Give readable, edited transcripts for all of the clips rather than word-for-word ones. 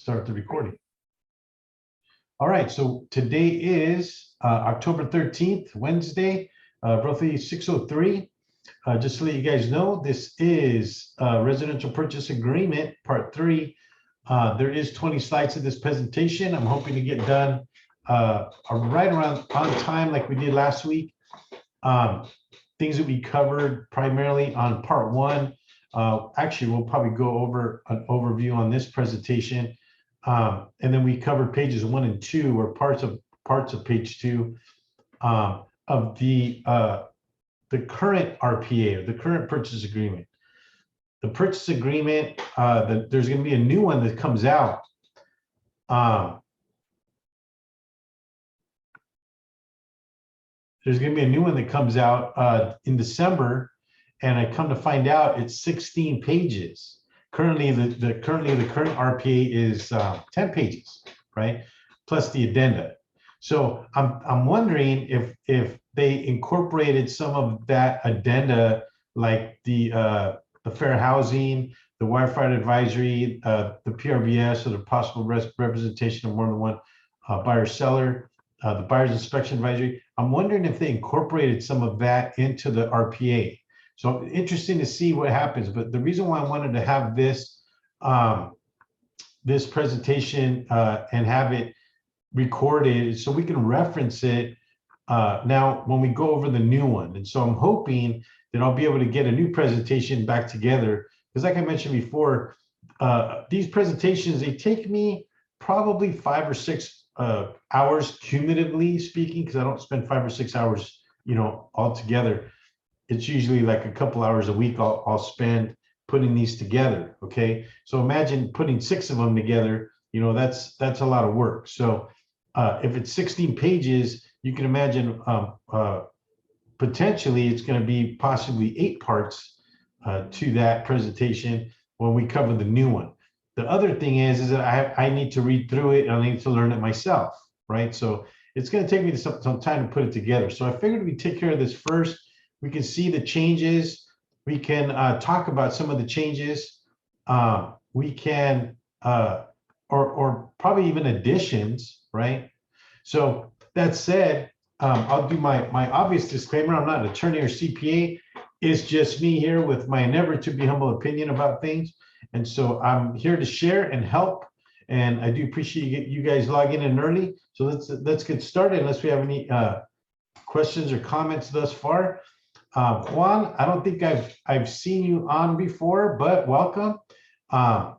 start the recording. All right, so today is October 13th, Wednesday, roughly 6:03. Just to let you guys know, this is Residential Purchase Agreement, Part 3. There is 20 slides in this presentation. I'm hoping to get done right around on time like we did last week. Things that we covered primarily on Part 1. Actually, we'll probably go over an overview on this presentation. And then we covered pages 1 and 2, or parts of page 2 of the current RPA, or the current purchase agreement. The purchase agreement, there's going to be a new one that comes out. There's going to be a new one that comes out in December, and I come to find out it's 16 pages. Currently, the current RPA is 10 pages, right? Plus the addenda. So I'm wondering if they incorporated some of that addenda, like the fair housing, the wirefight advisory, the PRBS, or the possible representation of more than one buyer seller, the buyer's inspection advisory. I'm wondering if they incorporated some of that into the RPA. So interesting to see what happens. But the reason why I wanted to have this this presentation and have it recorded is so we can reference it now when we go over the new one. And so I'm hoping that I'll be able to get a new presentation back together, because like I mentioned before, these presentations, they take me probably 5 or 6 hours cumulatively speaking, because I don't spend 5 or 6 hours, all together. It's usually like a couple hours a week I'll spend putting these together. Okay, so imagine putting 6 of them together. That's a lot of work. So if it's 16 pages, you can imagine potentially it's going to be possibly 8 parts to that presentation when we cover the new one. The other thing is that I need to read through it, and I need to learn it myself, right? So it's going to take me some time to put it together. So I figured we'd take care of this first. We can see the changes. We can talk about some of the changes. We can, or probably even additions, right? So that said, I'll do my obvious disclaimer. I'm not an attorney or CPA. It's just me here with my never to be humble opinion about things. And so I'm here to share and help. And I do appreciate you guys logging in early. So let's get started, unless we have any questions or comments thus far. Juan, I don't think I've seen you on before, but welcome. The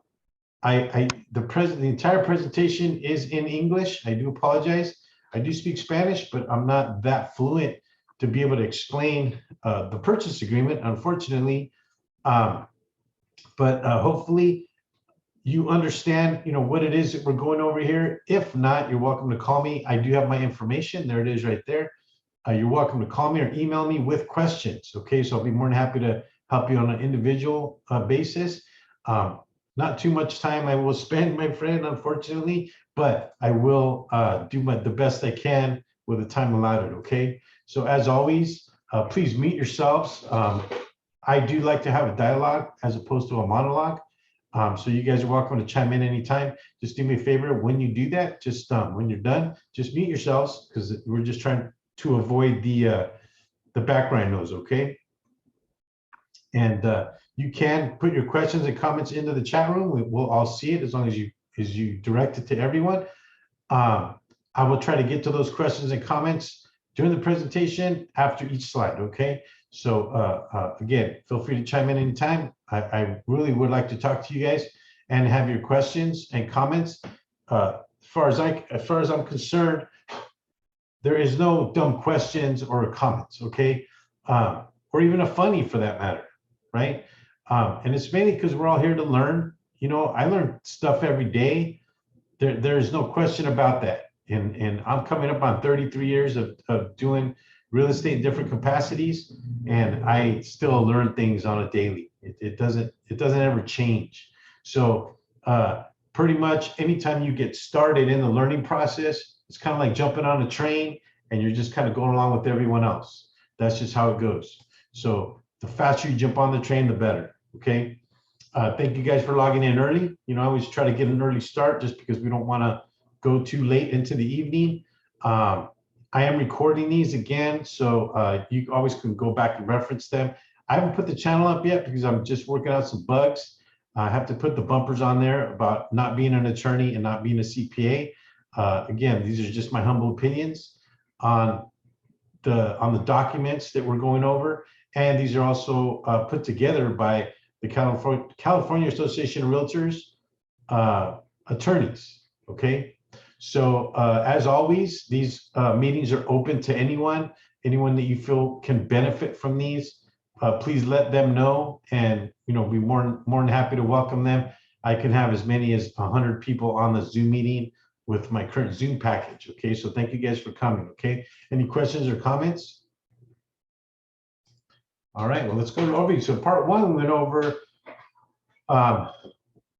entire presentation is in English. I do apologize. I do speak Spanish, but I'm not that fluent to be able to explain the purchase agreement, unfortunately. But hopefully you understand, what it is that we're going over here. If not, you're welcome to call me. I do have my information. There it is right there. You're welcome to call me or email me with questions. Okay, so I'll be more than happy to help you on an individual basis. Not too much time I will spend, my friend, unfortunately, but I will do the best I can with the time allotted. Okay, so as always, please mute yourselves. I do like to have a dialogue as opposed to a monologue. So you guys are welcome to chime in anytime. Just do me a favor. When you do that, just when you're done, just mute yourselves, because we're just trying to avoid the background noise, okay? And you can put your questions and comments into the chat room. We'll all see it as long as you direct it to everyone. I will try to get to those questions and comments during the presentation after each slide, okay? So again, feel free to chime in anytime. I really would like to talk to you guys and have your questions and comments. As far as I'm concerned, there is no dumb questions or comments, okay? Or even a funny, for that matter, right? And it's mainly because we're all here to learn. I learn stuff every day. There's no question about that. And I'm coming up on 33 years of doing real estate in different capacities, and I still learn things on a daily. It doesn't ever change. So pretty much anytime you get started in the learning process, it's kind of like jumping on a train and you're just kind of going along with everyone else. That's just how it goes. So the faster you jump on the train, the better. Okay. Thank you guys for logging in early. You know, I always try to get an early start just because we don't want to go too late into the evening. I am recording these again, so you always can go back and reference them. I haven't put the channel up yet because I'm just working out some bugs. I have to put the bumpers on there about not being an attorney and not being a CPA. Again, these are just my humble opinions on the documents that we're going over, and these are also put together by the California Association of Realtors attorneys. Okay, so as always, these meetings are open to anyone that you feel can benefit from these. Please let them know, and be more than happy to welcome them. I can have as many as 100 people on the Zoom meeting with my current Zoom package. Okay, so thank you guys for coming. Okay, any questions or comments? All right, well, let's go to overview. So part one went over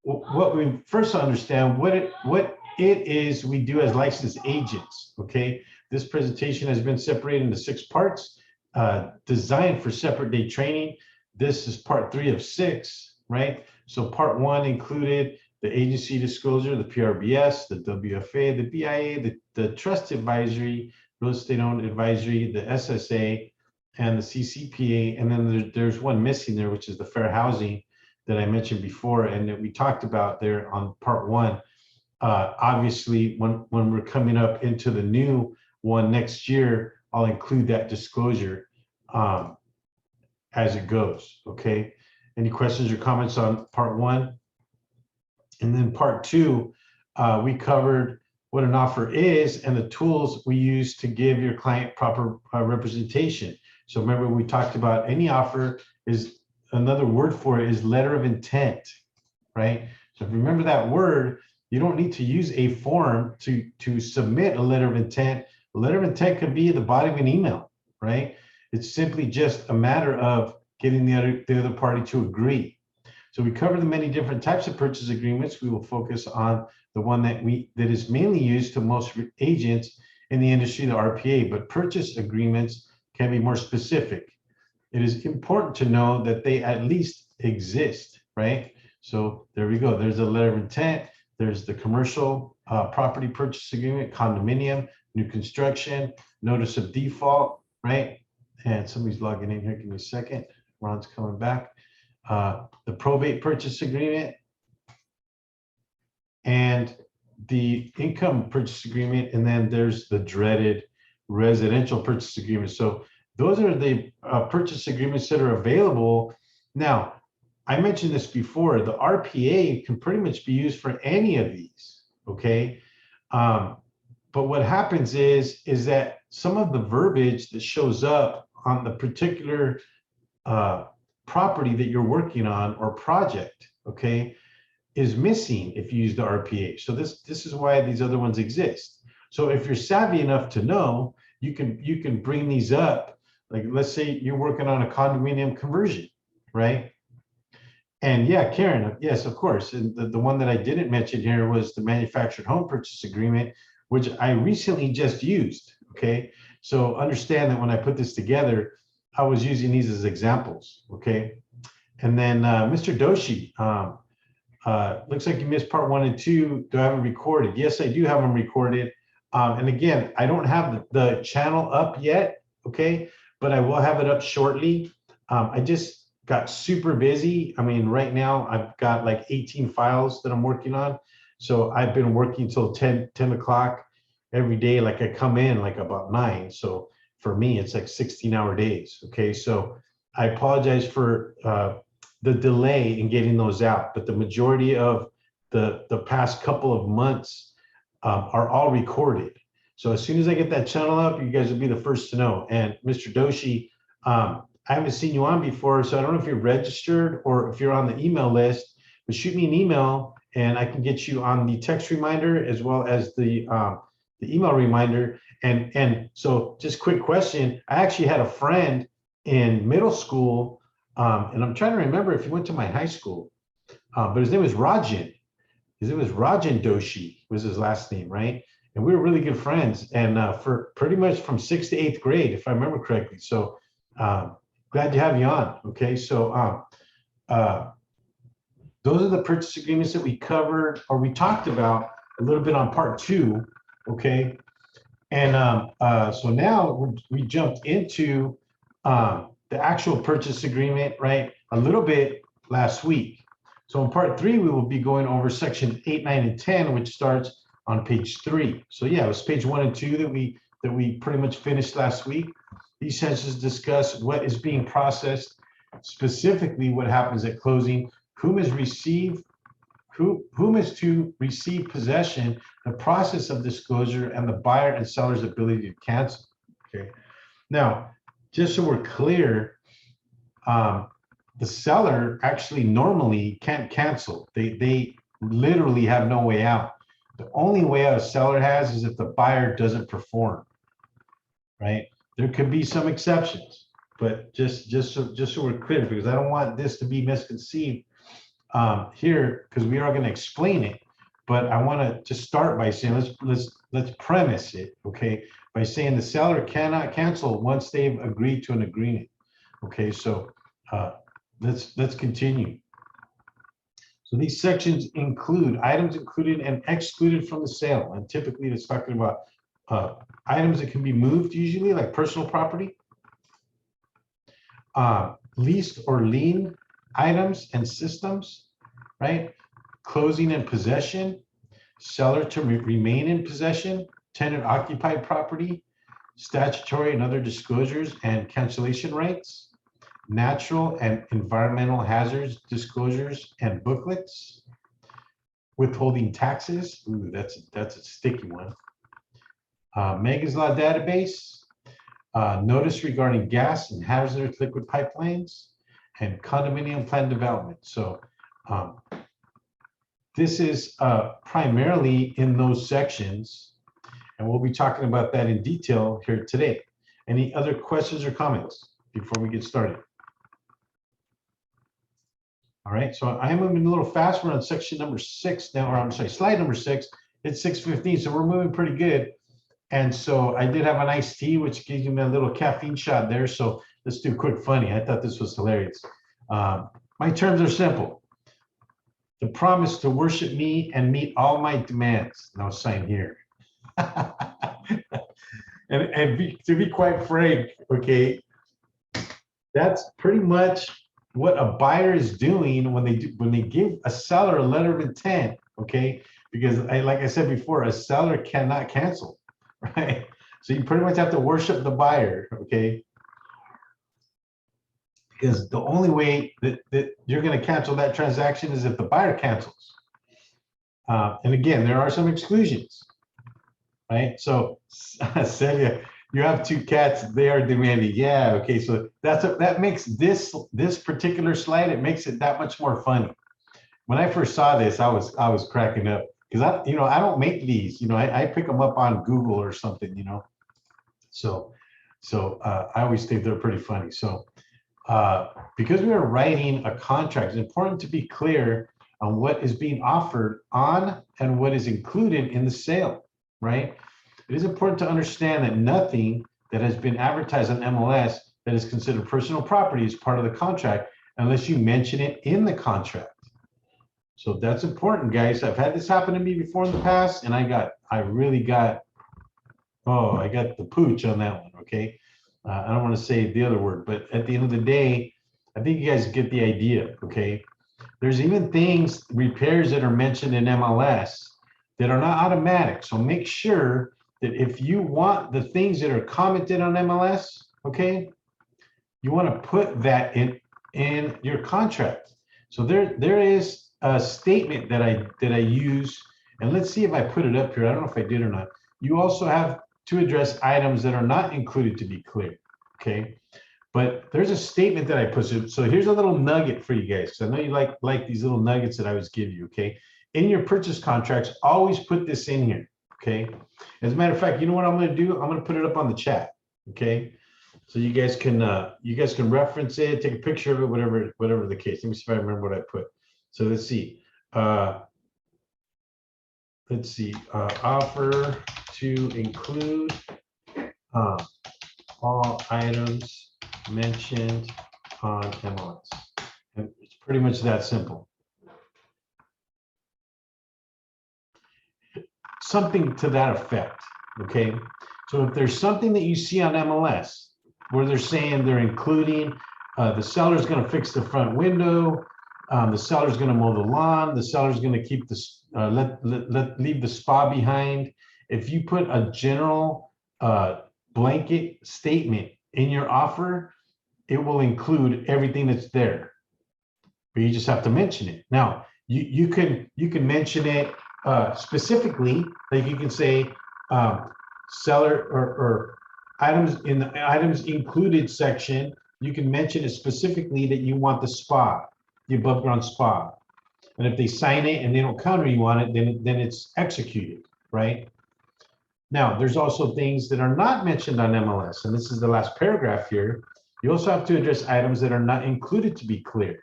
what we first understand what it is we do as licensed agents. Okay, this presentation has been separated into 6 parts, designed for separate day training. This is part 3 of 6, right? So part 1 included the agency disclosure, the PRBS, the WFA, the BIA, the trust advisory, real estate owned advisory, the SSA, and the CCPA. And then there's one missing there, which is the fair housing that I mentioned before and that we talked about there on part 1. Obviously, when we're coming up into the new one next year, I'll include that disclosure as it goes. Okay. Any questions or comments on part 1? And then part 2, we covered what an offer is and the tools we use to give your client proper representation. So remember, we talked about any offer is another word for it is letter of intent, right? So if you remember that word, you don't need to use a form to submit a letter of intent. A letter of intent could be at the bottom of an email, right? It's simply just a matter of getting the other party to agree. So we cover the many different types of purchase agreements. We will focus on the one that is mainly used to most agents in the industry, the RPA, but purchase agreements can be more specific. It is important to know that they at least exist, right? So there we go. There's a letter of intent. There's the commercial property purchase agreement, condominium, new construction, notice of default, right? And somebody's logging in here. Give me a second. Ron's coming back. The probate purchase agreement and the income purchase agreement, and then there's the dreaded residential purchase agreement. So those are the purchase agreements that are available. Now, I mentioned this before, the RPA can pretty much be used for any of these, okay? But what happens is that some of the verbiage that shows up on the particular property that you're working on or project, okay, is missing if you use the RPA. So this is why these other ones exist. So if you're savvy enough to know, you can bring these up. Like, let's say you're working on a condominium conversion, right? And yeah, Karen, yes, of course. And the one that I didn't mention here was the manufactured home purchase agreement, which I recently just used, okay? So understand that when I put this together, I was using these as examples, okay? And then Mr. Doshi, looks like you missed part 1 and 2. Do I have them recorded? Yes, I do have them recorded. And again, I don't have the channel up yet, okay? But I will have it up shortly. I just got super busy. I mean, right now I've got like 18 files that I'm working on. So I've been working till 10 o'clock every day. Like I come in like about 9. So for me, it's like 16-hour days. Okay, so I apologize for the delay in getting those out, but the majority of the past couple of months are all recorded. So as soon as I get that channel up, you guys will be the first to know. And Mr. Doshi, I haven't seen you on before, so I don't know if you're registered or if you're on the email list, but shoot me an email and I can get you on the text reminder as well as the email reminder. And so just quick question, I actually had a friend in middle school, and I'm trying to remember if he went to my high school, but his name was Rajan. His name was Rajan Doshi was his last name, right? And we were really good friends, and for pretty much from 6th to 8th grade, if I remember correctly. So glad to have you on. Okay, so those are the purchase agreements that we covered or we talked about a little bit on part 2, okay? And so now we jumped into the actual purchase agreement, right? A little bit last week. So in part 3, we will be going over section 8, 9, and 10, which starts on page 3. So yeah, it was page 1 and 2 that we pretty much finished last week. These sections discuss what is being processed, specifically what happens at closing, whom is to receive possession, the process of disclosure, and the buyer and seller's ability to cancel. Okay. Now, just so we're clear, the seller actually normally can't cancel. They literally have no way out. The only way out a seller has is if the buyer doesn't perform, right? There could be some exceptions, but just so we're clear, because I don't want this to be misconceived here, because we are going to explain it. But I want to just start by saying let's premise it, okay? By saying the seller cannot cancel once they've agreed to an agreement. Okay, so let's continue. So these sections include items included and excluded from the sale, and typically it's talking about items that can be moved, usually like personal property, leased or lien items and systems, right? Closing and possession, seller to remain in possession, tenant occupied property, statutory and other disclosures and cancellation rights, natural and environmental hazards disclosures and booklets, withholding taxes. Ooh, that's a sticky one. Megas Law database, notice regarding gas and hazardous liquid pipelines, and condominium plan development. So this is primarily in those sections, and we'll be talking about that in detail here today. Any other questions or comments before we get started? All right, so I am moving a little fast. We're on section number 6 now, or I'm sorry, slide number 6. It's 6:15, so we're moving pretty good. And so I did have an iced tea, which gives me a little caffeine shot there. So let's do quick funny. I thought this was hilarious. My terms are simple. The promise to worship me and meet all my demands. Now sign here. To be quite frank, okay, that's pretty much what a buyer is doing when they give a seller a letter of intent, okay? Because like I said before, a seller cannot cancel, right? So you pretty much have to worship the buyer, okay? Because the only way that you're going to cancel that transaction is if the buyer cancels. And again, there are some exclusions, right? So Celia, you have 2 cats, they are demanding. Yeah, okay, so that makes this particular slide, it makes it that much more funny. When I first saw this, I was cracking up, because I don't make these, I pick them up on Google or something, so I always think they're pretty funny. So because we are writing a contract, it's important to be clear on what is being offered on and what is included in the sale, right? It is important to understand that nothing that has been advertised on MLS that is considered personal property is part of the contract unless you mention it in the contract. So that's important, guys. I've had this happen to me before in the past, and I got the pooch on that one, okay? I don't want to say the other word, but at the end of the day, I think you guys get the idea, okay? There's even things, repairs that are mentioned in MLS that are not automatic. So make sure that if you want the things that are commented on MLS, okay, you want to put that in your contract. So there is a statement that I use, and let's see if I put it up here. I don't know if I did or not. You also have to address items that are not included to be clear, okay? But there's a statement that I put. So here's a little nugget for you guys. So I know you like these little nuggets that I always give you, okay? In your purchase contracts, always put this in here, okay? As a matter of fact, you know what I'm going to do? I'm going to put it up on the chat, okay? So you guys can reference it, take a picture of it, whatever the case. Let me see if I remember what I put. So let's see. Offer to include all items mentioned on MLS. And it's pretty much that simple. something to that effect, okay? So if there's something that you see on MLS where they're saying they're including the seller's going to fix the front window, the seller's going to mow the lawn, the seller's going to keep this leave the spa behind. If you put a general blanket statement in your offer, it will include everything that's there, but you just have to mention it. Now you can mention it specifically, like you can say seller or items in the items included section. You can mention it specifically that you want the spa, the above ground spa. And if they sign it and they don't counter you on it, then it's executed, right? Now, there's also things that are not mentioned on MLS, and this is the last paragraph here. You also have to address items that are not included to be clear.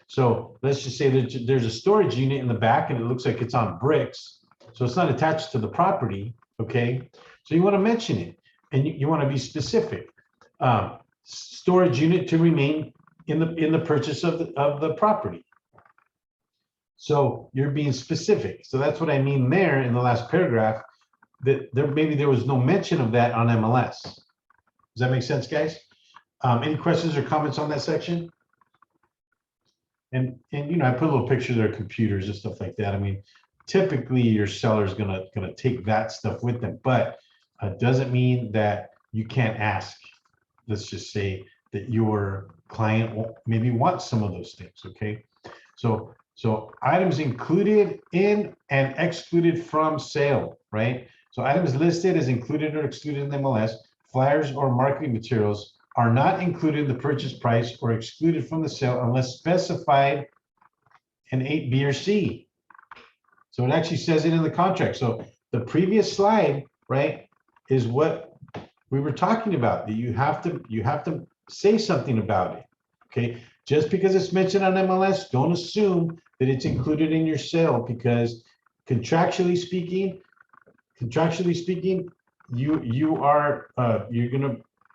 So let's just say that there's a storage unit in the back and it looks like it's on bricks. So it's not attached to the property, okay? So you want to mention it and you want to be specific. Storage unit to remain in the purchase of the property. So you're being specific. So that's what I mean there in the last paragraph, that maybe there was no mention of that on MLS. Does that make sense, guys? Any questions or comments on that section? And you know, I put a little picture of their computers and stuff like that. I mean, typically your seller's gonna take that stuff with them, but doesn't mean that you can't ask. Let's just say that your client maybe wants some of those things, okay? So items included in and excluded from sale, right? So items listed as included or excluded in the MLS, flyers or marketing materials are not included in the purchase price or excluded from the sale unless specified in 8B or C. So it actually says it in the contract. So the previous slide, right, is what we were talking about, that you have to say something about it, okay? Just because it's mentioned on MLS, don't assume that it's included in your sale, because contractually speaking,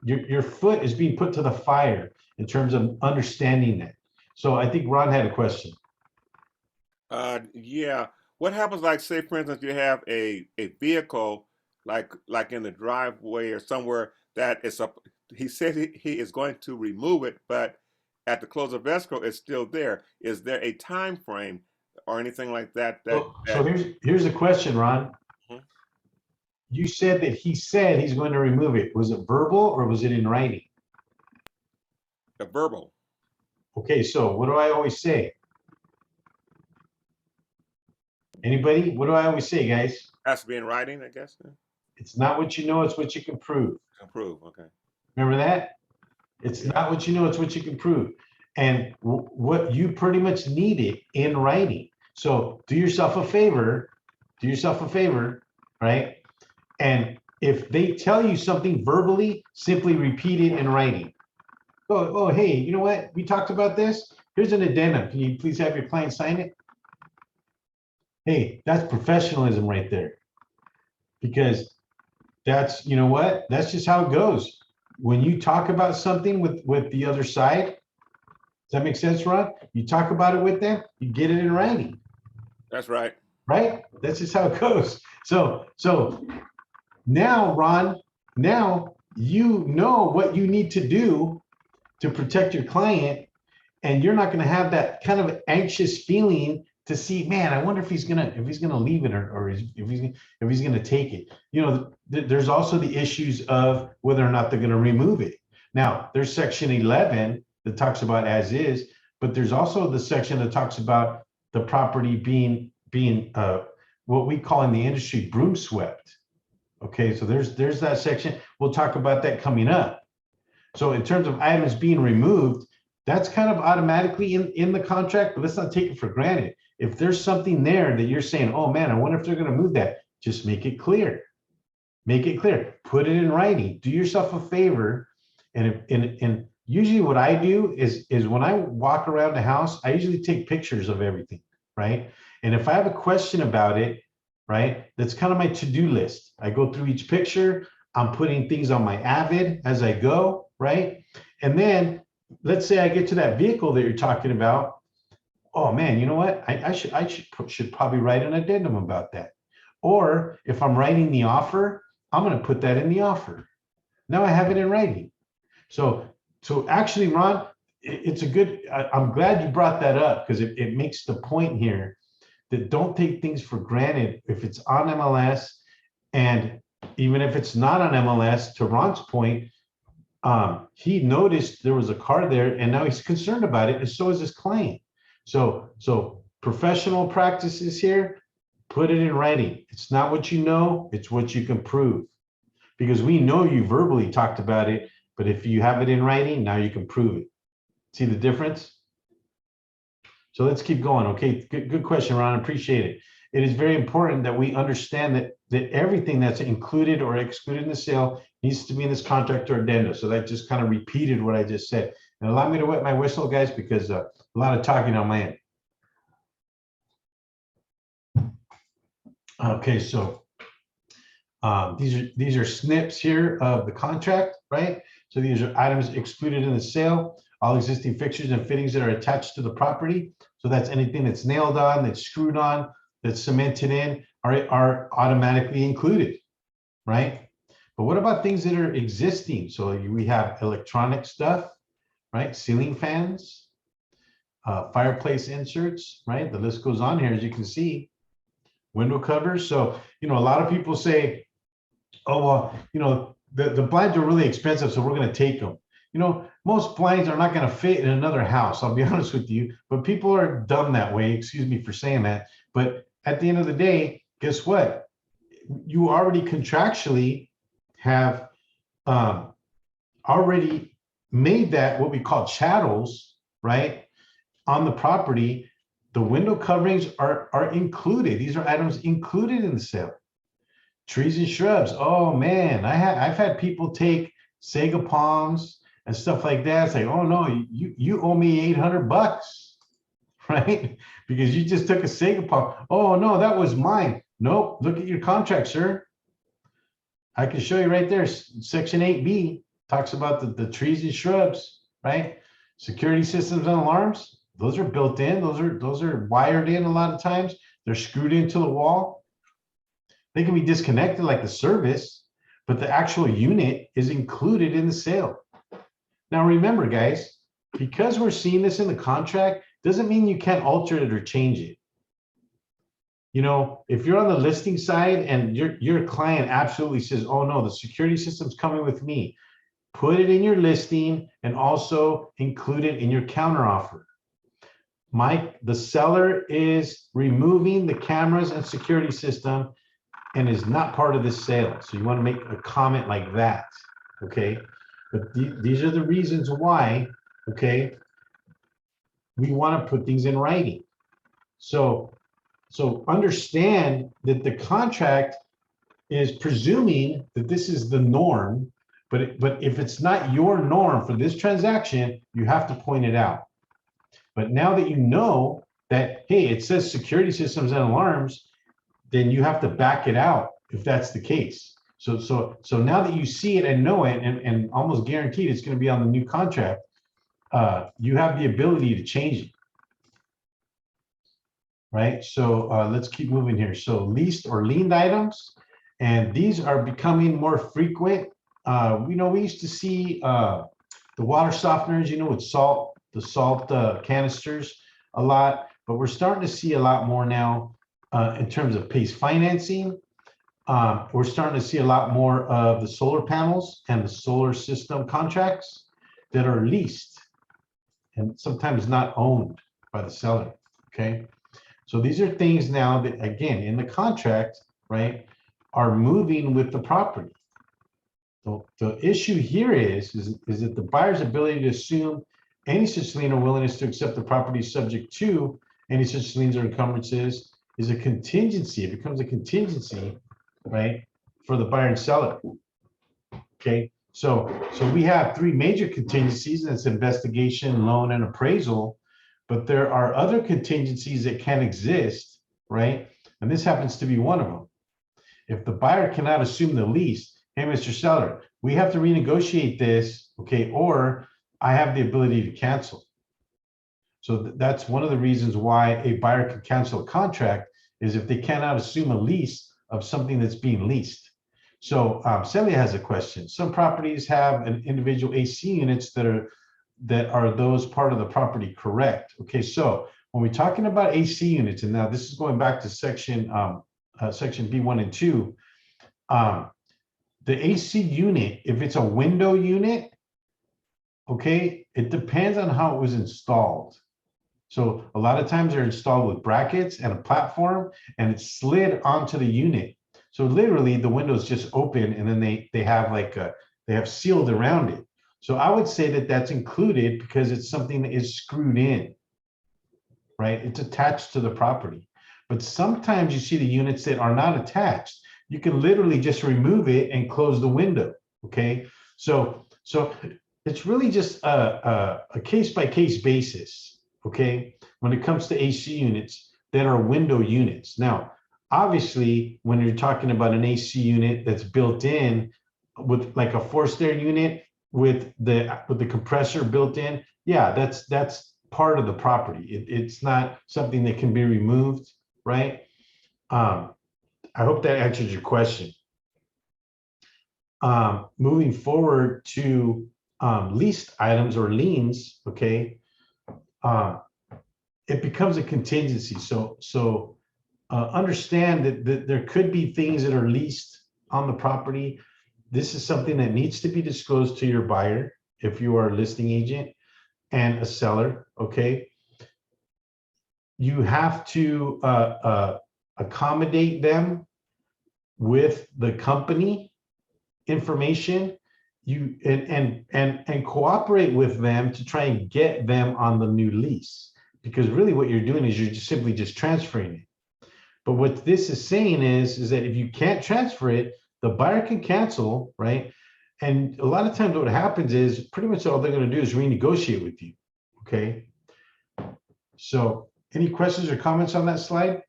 your foot is being put to the fire in terms of understanding that. So I think Ron had a question. Yeah. What happens, like, say, for instance, you have a vehicle like in the driveway or somewhere that is up. He said he is going to remove it, but at the close of escrow, it's still there. Is there a time frame or anything like that? So here's the question, Ron. Mhm. You said that he said he's going to remove it. Was it verbal or was it in writing? A verbal. Okay, so what do I always say? Anybody? What do I always say, guys? Has to be in writing, I guess. It's not what you know, it's what you can prove. Approve. Okay. Remember that? It's not what you know, it's what you can prove. And what you pretty much need it in writing. So do yourself a favor, right? And if they tell you something verbally, simply repeat it in writing. Oh, hey, you know what? We talked about this. Here's an addendum. Can you please have your client sign it? Hey, that's professionalism right there. Because that's, you know what? That's just how it goes. When you talk about something with the other side, does that make sense, Ron? You talk about it with them, you get it in writing. That's right. Right? That's just how it goes. So now, Ron, now you know what you need to do to protect your client, and you're not going to have that kind of anxious feeling to see, man, I wonder if he's gonna leave it or if he's gonna take it. You know, there's also the issues of whether or not they're going to remove it. Now, there's section 11 that talks about as is, but there's also the section that talks about the property being what we call in the industry broom swept. Okay, so there's that section. We'll talk about that coming up. So in terms of items being removed, that's kind of automatically in the contract, but let's not take it for granted. If there's something there that you're saying, oh man, I wonder if they're going to move that, just make it clear. Make it clear. Put it in writing. Do yourself a favor. And usually what I do is when I walk around the house, I usually take pictures of everything, right? And if I have a question about it, right, that's kind of my to-do list. I go through each picture. I'm putting things on my Avid as I go, right? And then let's say I get to that vehicle that you're talking about. Oh man, you know what? I should probably write an addendum about that. Or if I'm writing the offer, I'm going to put that in the offer. Now I have it in writing. So actually, Ron, it's a good, I'm glad you brought that up because it makes the point here that don't take things for granted if it's on MLS, and even if it's not on MLS, to Ron's point, he noticed there was a car there and now he's concerned about it, and so is his client. So professional practices here, put it in writing. It's not what you know, it's what you can prove. Because we know you verbally talked about it, but if you have it in writing, now you can prove it. See the difference? So let's keep going. Okay, good question, Ron. Appreciate it. It is very important that we understand that everything that's included or excluded in the sale needs to be in this contract or addenda. So that just kind of repeated what I just said. And allow me to wet my whistle, guys, because a lot of talking on my end. Okay, so these are snips here of the contract, right? So these are items excluded in the sale, all existing fixtures and fittings that are attached to the property. So that's anything that's nailed on, that's screwed on, that's cemented in, are automatically included, right? But what about things that are existing? So we have electronic stuff, right? Ceiling fans, fireplace inserts, right? The list goes on here, as you can see. Window covers. So, a lot of people say, oh, well, the blinds are really expensive, so we're going to take them. Most blinds are not going to fit in another house. I'll be honest with you, but people are dumb that way. Excuse me for saying that. But at the end of the day, guess what? You already contractually have already made that what we call chattels, right, on the property. The window coverings are included. These are items included in the sale. Trees and shrubs. Oh man, I've had people take sago palms and stuff like that. It's like, oh no, you owe me $800, right? Because you just took a sago palm. Oh no, that was mine. Nope. Look at your contract, sir. I can show you right there. Section 8B talks about the trees and shrubs, right? Security systems and alarms. Those are built in. Those are wired in a lot of times. They're screwed into the wall. They can be disconnected like the service, but the actual unit is included in the sale. Now remember, guys, because we're seeing this in the contract, doesn't mean you can't alter it or change it. If you're on the listing side and your client absolutely says, oh no, the security system's coming with me, put it in your listing and also include it in your counteroffer. Mike, the seller is removing the cameras and security system and is not part of this sale. So you want to make a comment like that, okay? But these are the reasons why, okay, we want to put things in writing. So understand that the contract is presuming that this is the norm, but if it's not your norm for this transaction, you have to point it out. But now that you know that, hey, it says security systems and alarms, then you have to back it out if that's the case. So now that you see it and know it, and almost guaranteed it's going to be on the new contract, you have the ability to change it. Right? So let's keep moving here. So leased or liened items, and these are becoming more frequent. We used to see the water softeners, with salt, the salt canisters a lot, but we're starting to see a lot more now in terms of PACE financing. We're starting to see a lot more of the solar panels and the solar system contracts that are leased and sometimes not owned by the seller, okay? So these are things now that, again, in the contract, right, are moving with the property. So the issue here is that the buyer's ability to assume any such lien or willingness to accept the property subject to any such liens or encumbrances is a contingency. It becomes a contingency, right, for the buyer and seller. Okay, so we have three major contingencies, and it's investigation, loan, and appraisal. But there are other contingencies that can exist, right? And this happens to be one of them. If the buyer cannot assume the lease, hey, Mr. Seller, we have to renegotiate this, okay, or I have the ability to cancel. So that's one of the reasons why a buyer can cancel a contract, is if they cannot assume a lease of something that's being leased. So Celia has a question. Some properties have an individual AC units that are those part of the property, correct? Okay, so when we're talking about AC units, and now this is going back to section B1 and 2, the AC unit, if it's a window unit, okay, it depends on how it was installed. So a lot of times they're installed with brackets and a platform, and it's slid onto the unit. So literally the windows just open, and then they have they have sealed around it. So I would say that that's included because it's something that is screwed in, right? It's attached to the property. But sometimes you see the units that are not attached. You can literally just remove it and close the window, okay? So it's really just a case-by-case basis, okay? When it comes to AC units that are window units. Now, obviously, when you're talking about an AC unit that's built in with like a forced air unit with the compressor built in, yeah, that's part of the property. It's not something that can be removed, right? I hope that answers your question. Moving forward to leased items or liens, okay, it becomes a contingency. So understand that there could be things that are leased on the property. This is something that needs to be disclosed to your buyer if you are a listing agent and a seller, okay? You have to accommodate them with the company information, and cooperate with them to try and get them on the new lease, because really what you're doing is you're just simply just transferring it. But what this is saying is that if you can't transfer it, the buyer can cancel, right? And a lot of times what happens is pretty much all they're going to do is renegotiate with you, okay? So any questions or comments on that slide?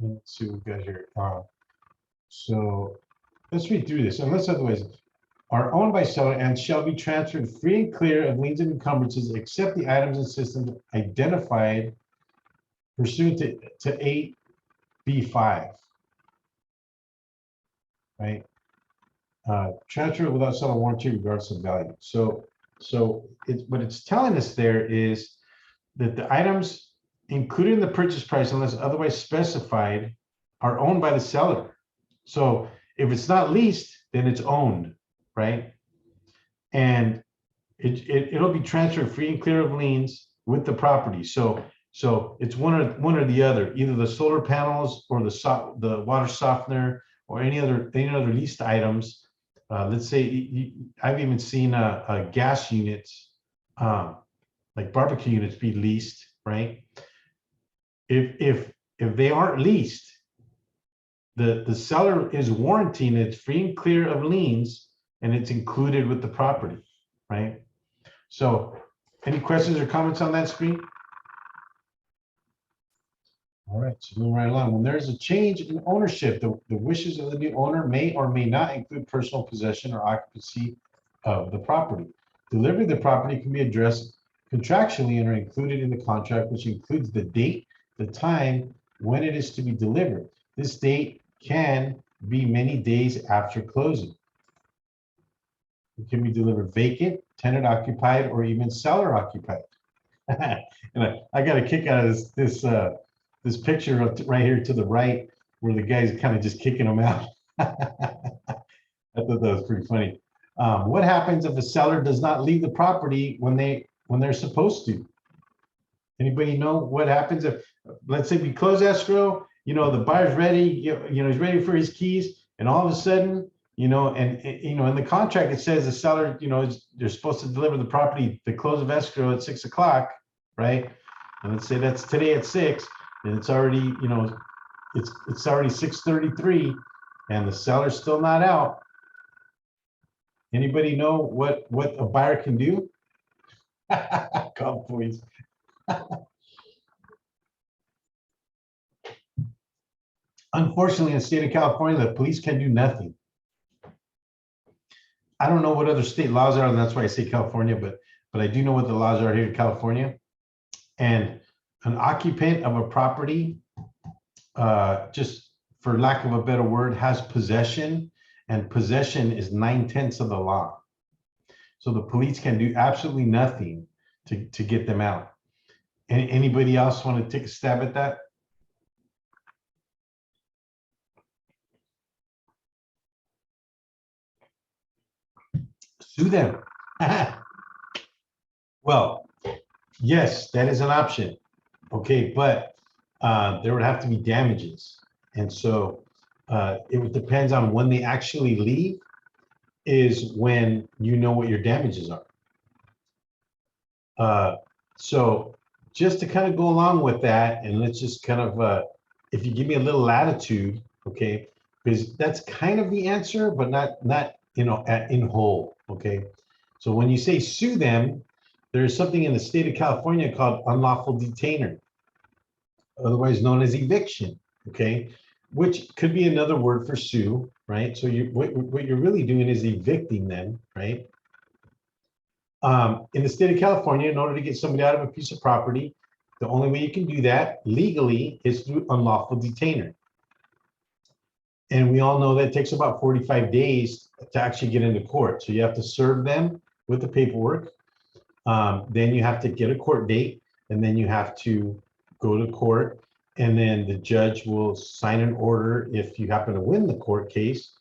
Let's see what we got here. So let's read through this. Unless otherwise, are owned by seller and shall be transferred free and clear of liens and encumbrances, except the items and systems identified pursuant to 8B5, right? Transfer without seller warranty regardless of value. So what it's telling us there is that the items included in the purchase price, unless otherwise specified, are owned by the seller. So if it's not leased, then it's owned, right? And it'll be transferred free and clear of liens with the property. So it's one or the other, either the solar panels or the water softener or any other leased items. Let's say I've even seen gas units, like barbecue units, be leased, right? If they aren't leased, the seller is warranting it's free and clear of liens, and it's included with the property, right? So any questions or comments on that screen? All right, so moving right along. When there's a change in ownership, the wishes of the new owner may or may not include personal possession or occupancy of the property. Delivery of the property can be addressed contractually and are included in the contract, which includes the date, the time when it is to be delivered. This date can be many days after closing. It can be delivered vacant, tenant occupied, or even seller occupied. And I got a kick out of this picture right here to the right, where the guy's kind of just kicking them out. I thought that was pretty funny. What happens if a seller does not leave the property when they're supposed to? Anybody know what happens if, let's say we close escrow, the buyer's ready, he's ready for his keys, and all of a sudden, in the contract it says the seller, they're supposed to deliver the property, the close of escrow at 6 o'clock, right? And let's say that's today at 6, and it's already, it's already 6:33, and the seller's still not out. Anybody know what a buyer can do? Call police. Unfortunately, in the state of California, the police can do nothing. I don't know what other state laws are, and that's why I say California, but but I do know what the laws are here in California. And an occupant of a property, just for lack of a better word, has possession, and possession is 9/10 of the law. So the police can do absolutely nothing to get them out. Anybody else want to take a stab at that? Sue them. Well, yes, that is an option. Okay, but there would have to be damages. And so it depends on when they actually leave is when you know what your damages are. So just to kind of go along with that, and let's just kind of, if you give me a little latitude, okay, because that's kind of the answer, but not in whole, okay. So when you say sue them, there's something in the state of California called unlawful detainer, otherwise known as eviction, okay, which could be another word for sue, right? So what you're really doing is evicting them, right? In the state of California, in order to get somebody out of a piece of property, the only way you can do that legally is through unlawful detainer. And we all know that it takes about 45 days to actually get into court. So you have to serve them with the paperwork. Then you have to get a court date, and then you have to go to court, and then the judge will sign an order if you happen to win the court case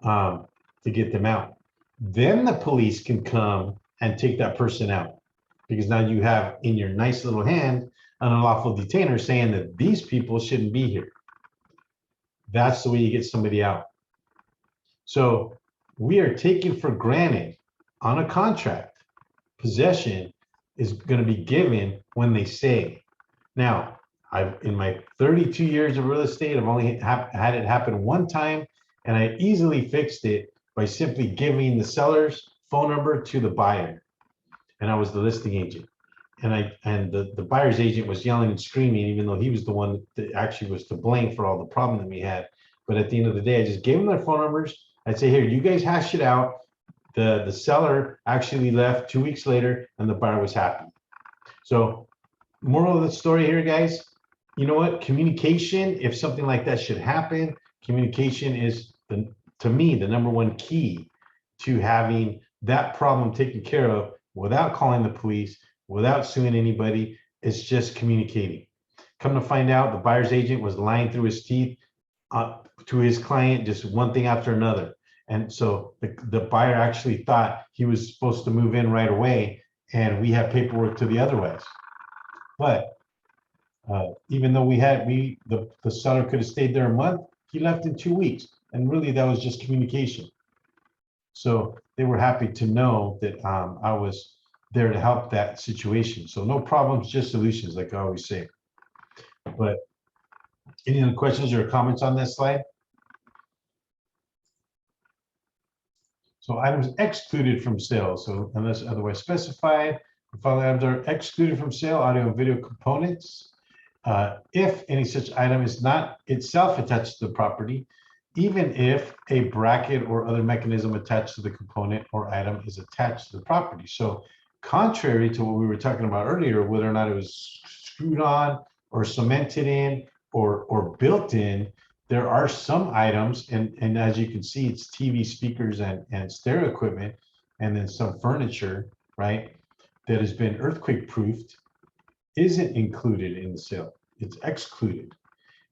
to get them out. Then the police can come and take that person out, because now you have in your nice little hand an unlawful detainer saying that these people shouldn't be here. That's the way you get somebody out. So we are taking for granted on a contract, possession is going to be given when they say. Now, in my 32 years of real estate, I've only had it happen one time, and I easily fixed it by simply giving the seller's phone number to the buyer, and I was the listing agent. And the buyer's agent was yelling and screaming, even though he was the one that actually was to blame for all the problem that we had. But at the end of the day, I just gave them their phone numbers. I'd say, here, you guys hash it out. The seller actually left 2 weeks later, and the buyer was happy. So moral of the story here, guys, you know what? Communication, if something like that should happen, communication is, to me, the #1 key to having that problem taken care of without calling the police, without suing anybody. It's just communicating. Come to find out, the buyer's agent was lying through his teeth to his client, just one thing after another. And so the buyer actually thought he was supposed to move in right away, and we have paperwork to the other ways. But even though the seller could have stayed there a month, he left in 2 weeks. And really that was just communication. So they were happy to know that I was there to help that situation. So no problems, just solutions, like I always say. But any other questions or comments on this slide? So items excluded from sale. So unless otherwise specified, the following items are excluded from sale: audio and video components. If any such item is not itself attached to the property, even if a bracket or other mechanism attached to the component or item is attached to the property. So contrary to what we were talking about earlier, whether or not it was screwed on or cemented in or built in, there are some items, and as you can see, it's TV speakers and stereo equipment, and then some furniture, right, that has been earthquake proofed, isn't included in the sale. It's excluded.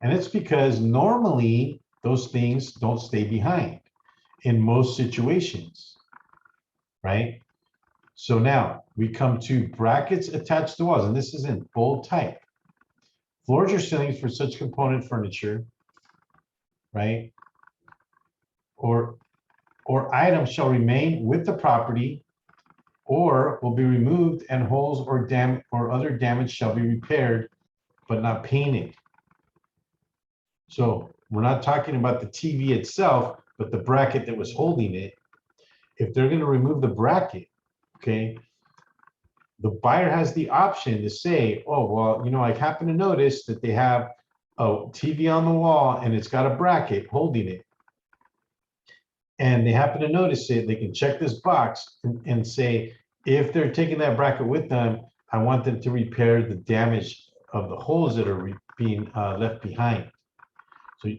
And it's because normally those things don't stay behind in most situations, right? So now we come to brackets attached to walls, and this is in bold type. Floors or ceilings for such component furniture, right? Or items shall remain with the property, or will be removed, and holes or other damage shall be repaired, but not painted. So we're not talking about the TV itself, but the bracket that was holding it. If they're going to remove the bracket, okay, the buyer has the option to say, oh, well, you know, I happen to notice that they have a TV on the wall and it's got a bracket holding it, and they happen to notice it. They can check this box and say, if they're taking that bracket with them, I want them to repair the damage of the holes that are being left behind.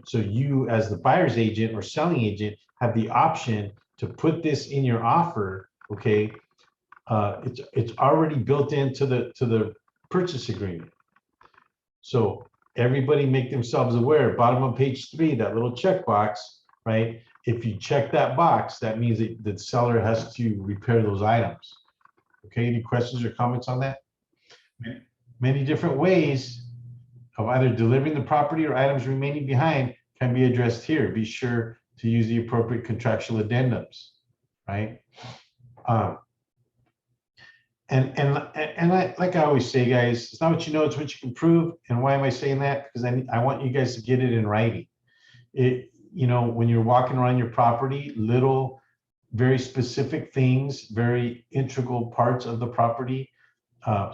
So you, as the buyer's agent or selling agent, have the option to put this in your offer. Okay, it's already built into the purchase agreement. So everybody make themselves aware. Bottom of page 3, that little checkbox, right? If you check that box, that means that the seller has to repair those items. Okay, any questions or comments on that? Many different ways of either delivering the property or items remaining behind can be addressed here. Be sure to use the appropriate contractual addendums, right? Like I always say, guys, it's not what you know, it's what you can prove. And why am I saying that? Because I want you guys to get it in writing. When you're walking around your property, little, very specific things, very integral parts of the property,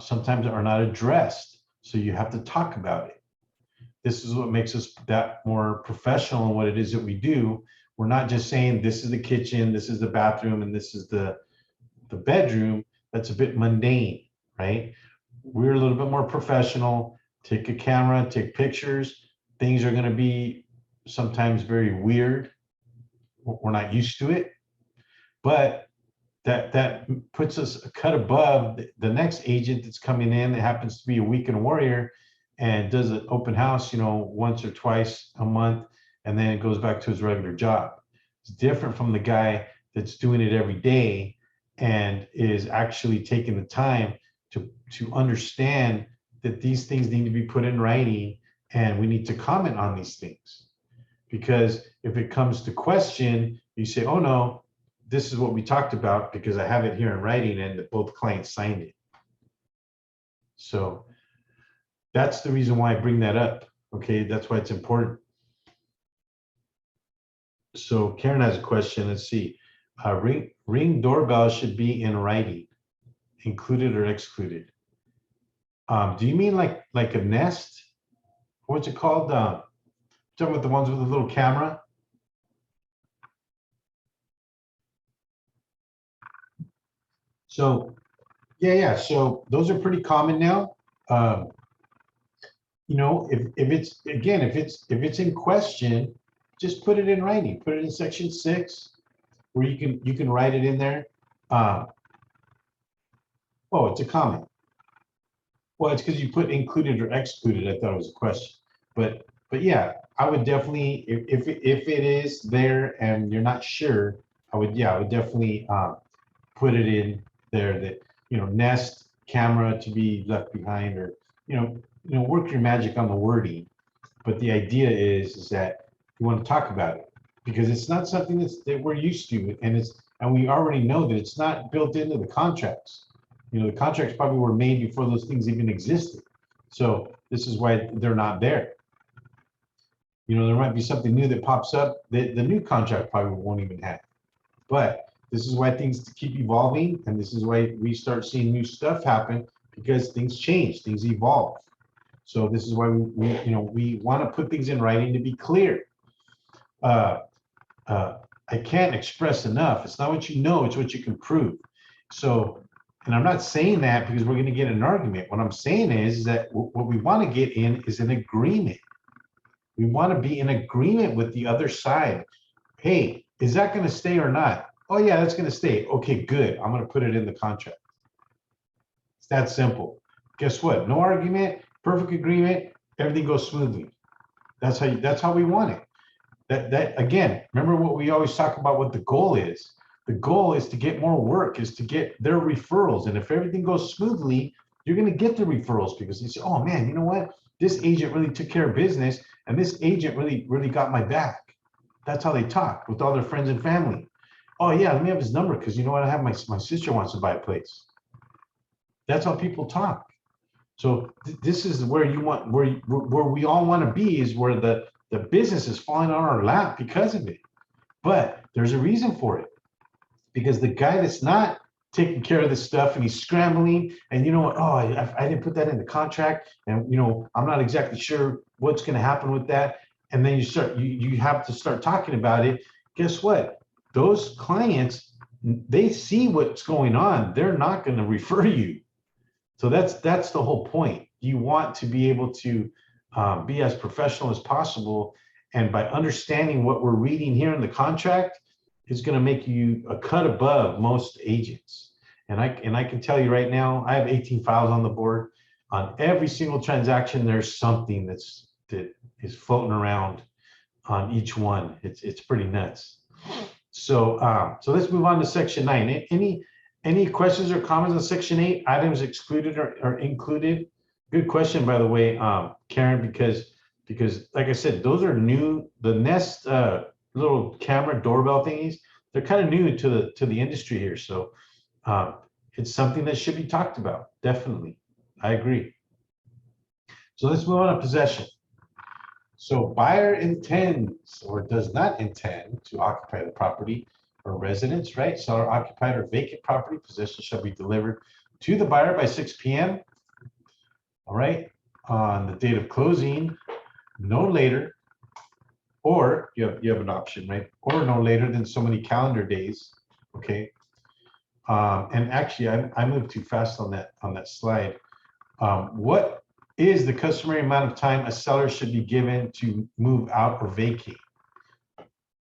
sometimes are not addressed. So you have to talk about it. This is what makes us that more professional in what it is that we do. We're not just saying this is the kitchen, this is the bathroom, and this is the bedroom. That's a bit mundane, right? We're a little bit more professional. Take a camera, take pictures. Things are going to be sometimes very weird. We're not used to it, but that puts us a cut above the next agent that's coming in that happens to be a weekend warrior and does an open house, once or twice a month, and then it goes back to his regular job. It's different from the guy that's doing it every day and is actually taking the time to understand that these things need to be put in writing and we need to comment on these things. Because if it comes to question, you say, oh no, this is what we talked about because I have it here in writing and that both clients signed it. So that's the reason why I bring that up. Okay, that's why it's important. So Karen has a question. Let's see. Ring doorbell should be in writing, included or excluded. Do you mean like a Nest? What's it called? Talking about the ones with the little camera? So yeah. So those are pretty common now. If it's in question, just put it in writing. Put it in section 6, where you can write it in there. Oh, it's a comment. Well, it's because you put included or excluded. I thought it was a question, but yeah, I would definitely, if it is there and you're not sure, I would definitely put it in there that Nest camera to be left behind, or work your magic on the wording. But the idea is that you want to talk about it because it's not something that we're used to, and we already know that it's not built into the contracts. The contracts probably were made before those things even existed. So this is why they're not there. There might be something new that pops up that the new contract probably won't even have. But this is why things keep evolving, and this is why we start seeing new stuff happen, because things change, things evolve. So this is why we want to put things in writing to be clear. I can't express enough. It's not what you know, it's what you can prove. So, and I'm not saying that because we're going to get an argument. What I'm saying is that what we want to get in is an agreement. We want to be in agreement with the other side. Hey, is that going to stay or not? Oh yeah, that's going to stay. Okay, good. I'm going to put it in the contract. It's that simple. Guess what? No argument, perfect agreement, everything goes smoothly. That's how we want it. That again, remember what we always talk about, what the goal is. The goal is to get more work, is to get their referrals. And if everything goes smoothly, you're going to get the referrals because you say, oh man, you know what? This agent really took care of business, and this agent really got my back. That's how they talk with all their friends and family. Oh yeah, let me have his number because you know what? I have my sister wants to buy a place. That's how people talk. So this is where where we all want to be, is where the business is falling on our lap because of it. But there's a reason for it, because the guy that's not taking care of this stuff and he's scrambling, and you know what? Oh, I didn't put that in the contract, and I'm not exactly sure what's going to happen with that. And then you have to start talking about it. Guess what? Those clients they see what's going on. They're not going to refer you. So that's the whole point. You want to be able to be as professional as possible. And by understanding what we're reading here in the contract, is going to make you a cut above most agents. And I can tell you right now, I have 18 files on the board. On every single transaction, there's something that is floating around on each one. It's pretty nuts. So let's move on to section 9. Any questions or comments on section 8? Items excluded or included? Good question, by the way, Karen, because like I said, those are new. The Nest little camera doorbell thingies, they're kind of new to the industry here. So it's something that should be talked about. Definitely, I agree. So let's move on to possession. So buyer intends or does not intend to occupy the property or residence, right? Seller occupied or vacant property, possession shall be delivered to the buyer by 6 p.m. All right, on the date of closing, no later, or you have an option, right? Or no later than so many calendar days. Okay. And actually, I moved too fast on that slide. What is the customary amount of time a seller should be given to move out or vacate?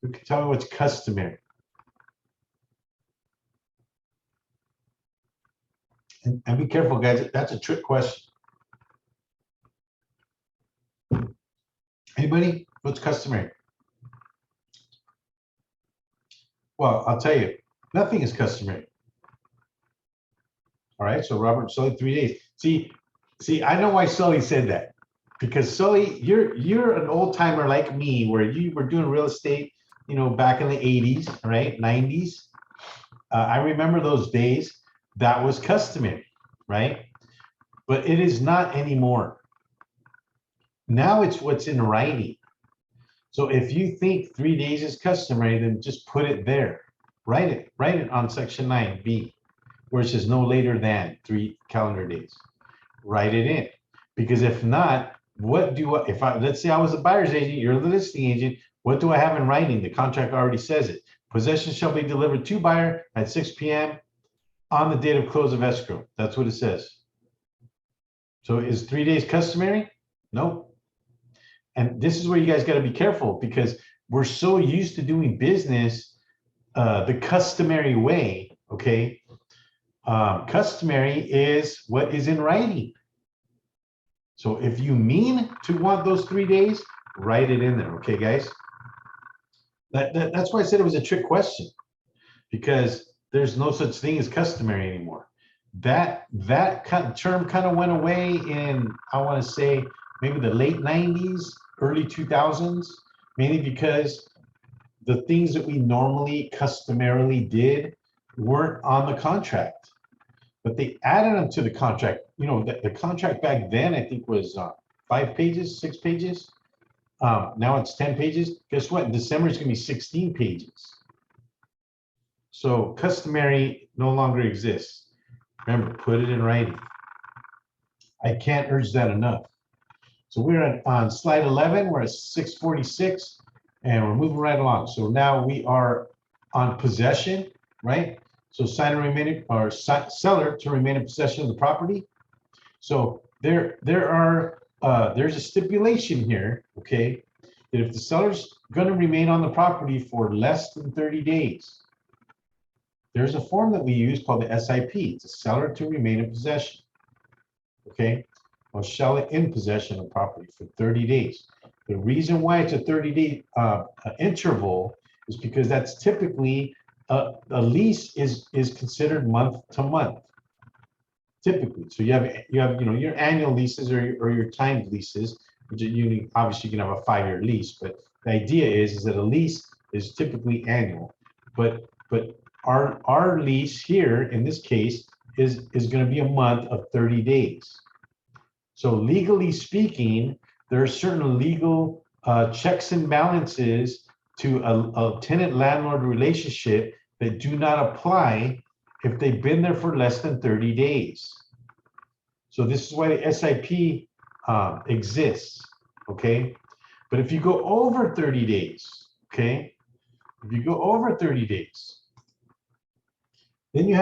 You can tell me what's customary. And be careful, guys. That's a trick question. Anybody? What's customary? Well, I'll tell you, nothing is customary. All right. So Robert, Sully, 3 days. See, I know why Sully said that, because Sully, you're an old timer like me, where you were doing real estate, back in the 80s, right? 90s. I remember those days. That was customary, right? But it is not anymore. Now it's what's in writing. So if you think 3 days is customary, then just put it there. Write it on section 9B, where it says no later than 3 calendar days. Write it in, because if not, let's say I was a buyer's agent, you're the listing agent, what do I have in writing? The contract already says it. Possession shall be delivered to buyer at 6 p.m. on the date of close of escrow. That's what it says. So is 3 days customary? Nope. And this is where you guys got to be careful, because we're so used to doing business the customary way. Okay. Customary is what is in writing. So if you mean to want those 3 days, write it in there. Okay, guys. That's why I said it was a trick question, because there's no such thing as customary anymore. That term kind of went away in, I want to say, maybe the late 90s, early 2000s, mainly because the things that we normally customarily did weren't on the contract, but they added them to the contract. The contract back then, I think, was 5 pages, 6 pages. Now it's 10 pages. Guess what? In December, it's going to be 16 pages. So customary no longer exists. Remember, put it in writing. I can't urge that enough. So we're on slide 11. We're at 646, and we're moving right along. So now we are on possession, right? So seller to remain in possession of the property. So there's a stipulation here, okay, that if the seller's going to remain on the property for less than 30 days, there's a form that we use called the SIP. It's a seller to remain in possession, okay, or shall it in possession of property for 30 days. The reason why it's a 30-day interval is because that's typically a lease is considered month to month, typically. So you have your annual leases or your timed leases, which obviously you can have a 5-year lease, but the idea is that a lease is typically annual. But our lease here in this case is going to be a month of 30 days. So legally speaking, there are certain legal checks and balances to a tenant-landlord relationship that do not apply if they've been there for less than 30 days. So this is why the SIP exists, okay? But if you go over 30 days, okay? If you go over 30 days, Then you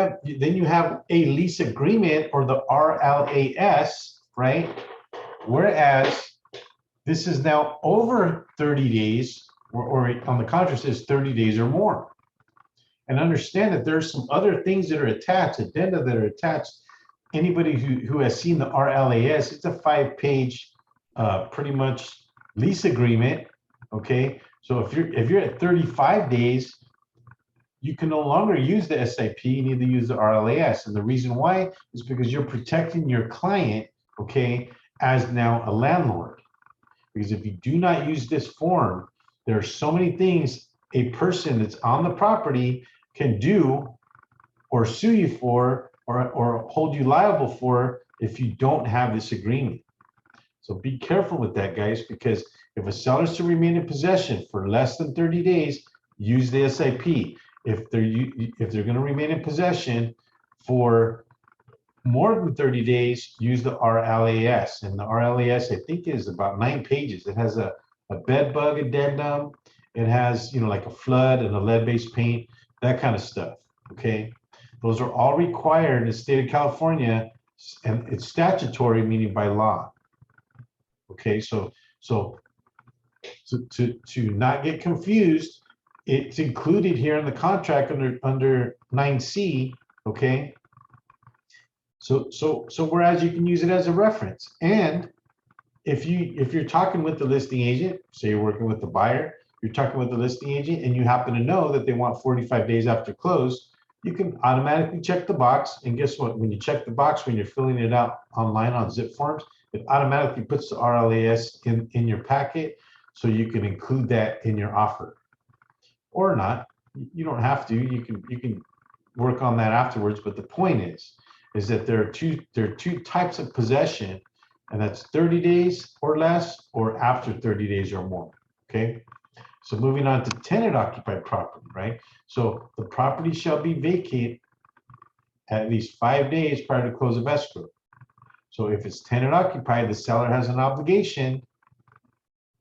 have a lease agreement, or the RLAS, right? Whereas this is now over 30 days, or on the contract says 30 days or more. And understand that there's some other things that are attached, addenda that are attached. Anybody who has seen the RLAS, it's a 5-page, pretty much lease agreement. Okay, so if you're at 35 days, you can no longer use the SIP. You need to use the RLAS, and the reason why is because you're protecting your client, okay, as now a landlord. Because if you do not use this form, there are so many things a person that's on the property can do or sue you for, or hold you liable for, if you don't have this agreement. So be careful with that, guys, because if a seller's to remain in possession for less than 30 days, use the SIP. If they're going to remain in possession for more than 30 days, use the RLAS. And the RLAS, I think, is about 9 pages. It has a bed bug addendum. It has, like a flood and a lead-based paint, that kind of stuff. Okay, those are all required in the state of California, and it's statutory, meaning by law. Okay, so to not get confused, it's included here in the contract under 9C. Okay, so whereas you can use it as a reference, and if you're talking with the listing agent, say you're working with the buyer, you're talking with the listing agent, and you happen to know that they want 45 days after close, you can automatically check the box. And guess what? When you check the box, when you're filling it out online on zip forms, it automatically puts the RLAS in your packet, so you can include that in your offer. Or not, you don't have to. You can work on that afterwards. But the point is that there are two types of possession, and that's 30 days or less, or after 30 days or more. Okay. So moving on to tenant occupied property, right? So the property shall be vacant at least 5 days prior to close of escrow. So if it's tenant occupied, the seller has an obligation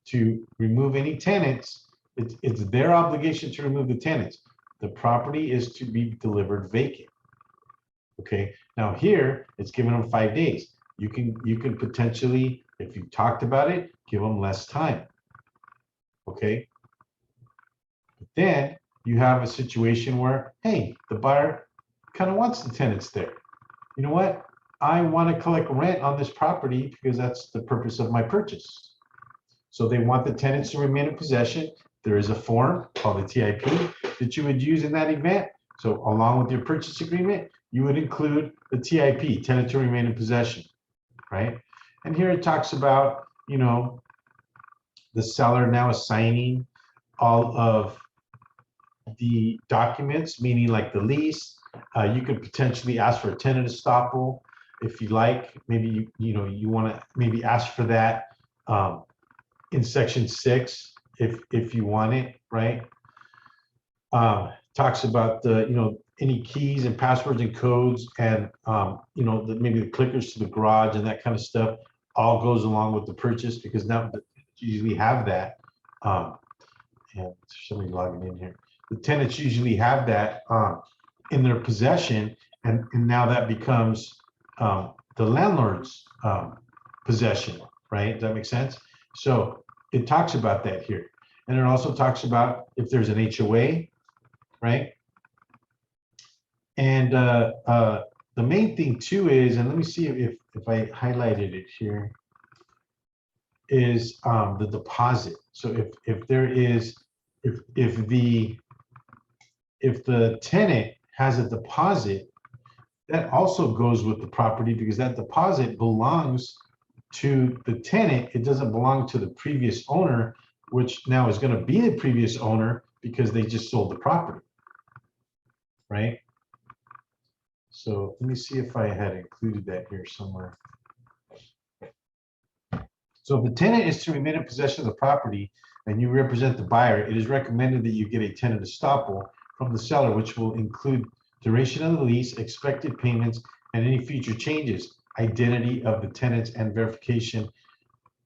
to remove any tenants. It's their obligation to remove the tenants. The property is to be delivered vacant. Okay, now here it's giving them 5 days. You can potentially, if you talked about it, give them less time. Okay. But then you have a situation where, hey, the buyer kind of wants the tenants there. You know what? I want to collect rent on this property because that's the purpose of my purchase. So they want the tenants to remain in possession. There is a form called the TIP that you would use in that event. So along with your purchase agreement, you would include the TIP, tenant to remain in possession, right? And here it talks about, the seller now assigning all of the documents, meaning like the lease. You could potentially ask for a tenant estoppel if you like. Maybe you want to maybe ask for that in section 6 if you want it, right? Talks about the any keys and passwords and codes, and maybe the clickers to the garage and that kind of stuff all goes along with the purchase, because now you usually have that. And somebody logging in here. The tenants usually have that in their possession, and now that becomes the landlord's possession, right? Does that make sense? So it talks about that here. And it also talks about if there's an HOA, right? And the main thing too is, and let me see if I highlighted it here, is the deposit. So if there is, if the tenant has a deposit, that also goes with the property, because that deposit belongs to the tenant. It doesn't belong to the previous owner, which now is going to be the previous owner because they just sold the property, right? So let me see if I had included that here somewhere. So if the tenant is to remain in possession of the property and you represent the buyer, it is recommended that you get a tenant estoppel from the seller, which will include duration of the lease, expected payments, and any future changes, identity of the tenants, and verification,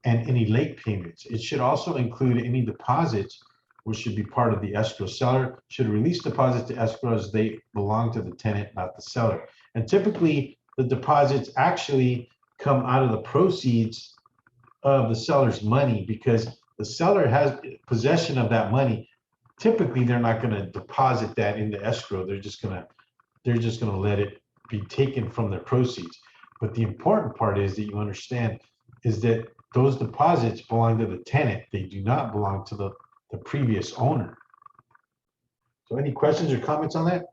and any late payments. It should also include any deposits which should be part of the escrow. Seller should release deposits to escrow as they belong to the tenant, not the seller. And typically, the deposits actually come out of the proceeds of the seller's money, because the seller has possession of that money. Typically, they're not going to deposit that into escrow. They're just going to let it be taken from their proceeds. But the important part is that you understand is that those deposits belong to the tenant. They do not belong to the previous owner. So any questions or comments on that?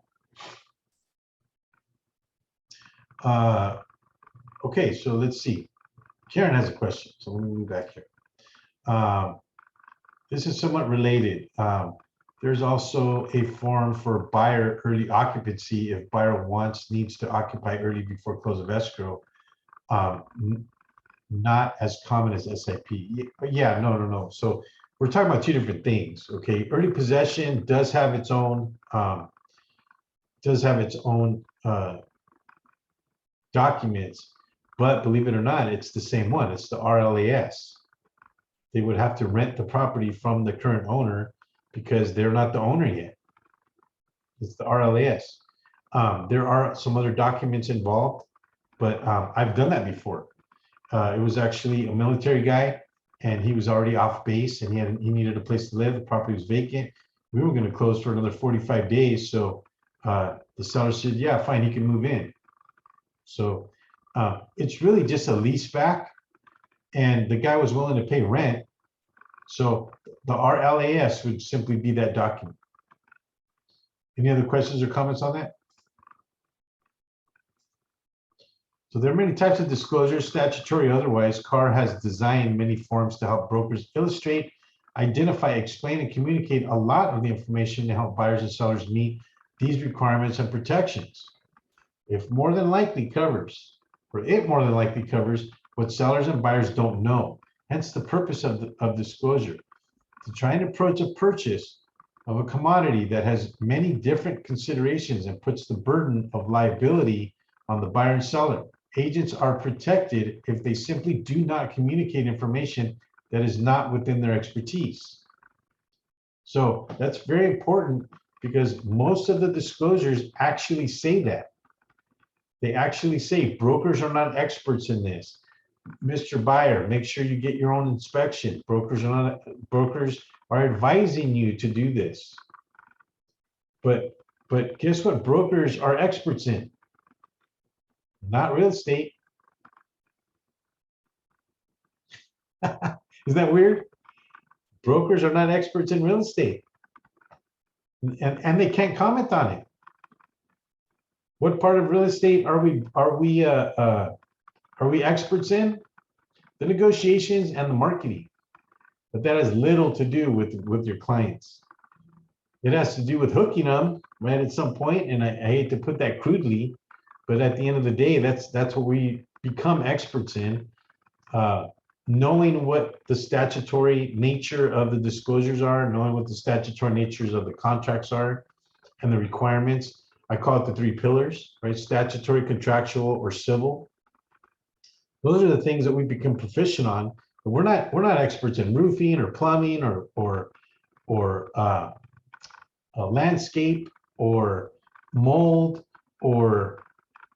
Okay, so let's see. Karen has a question, so let me move back here. This is somewhat related. There's also a form for buyer early occupancy if buyer needs to occupy early before close of escrow. Not as common as SIP. Yeah, no. So we're talking about two different things. Okay, early possession does have its own documents, but believe it or not, it's the same one. It's the RLAS. They would have to rent the property from the current owner because they're not the owner yet. It's the RLAS. There are some other documents involved, but I've done that before. It was actually a military guy, and he was already off base, and he needed a place to live. The property was vacant. We were going to close for another 45 days, so the seller said, "Yeah, fine, he can move in." So it's really just a lease back, and the guy was willing to pay rent. So the RLAS would simply be that document. Any other questions or comments on that? So there are many types of disclosures, statutory or otherwise. CAR has designed many forms to help brokers illustrate, identify, explain, and communicate a lot of the information to help buyers and sellers meet these requirements and protections. It more than likely covers what sellers and buyers don't know. Hence the purpose of disclosure, to try and approach a purchase of a commodity that has many different considerations and puts the burden of liability on the buyer and seller. Agents are protected if they simply do not communicate information that is not within their expertise. So that's very important, because most of the disclosures actually say that. They actually say brokers are not experts in this. Mr. Buyer, make sure you get your own inspection. Brokers are advising you to do this. But guess what brokers are experts in? Not real estate. Isn't that weird? Brokers are not experts in real estate, and they can't comment on it. What part of real estate are we experts in? The negotiations and the marketing. But that has little to do with your clients. It has to do with hooking them right at some point, and I hate to put that crudely, but at the end of the day, that's what we become experts in. Knowing what the statutory nature of the disclosures are, knowing what the statutory natures of the contracts are, and the requirements. I call it the three pillars, right? Statutory, contractual, or civil. Those are the things that we become proficient on. But we're not experts in roofing or plumbing or landscape or mold or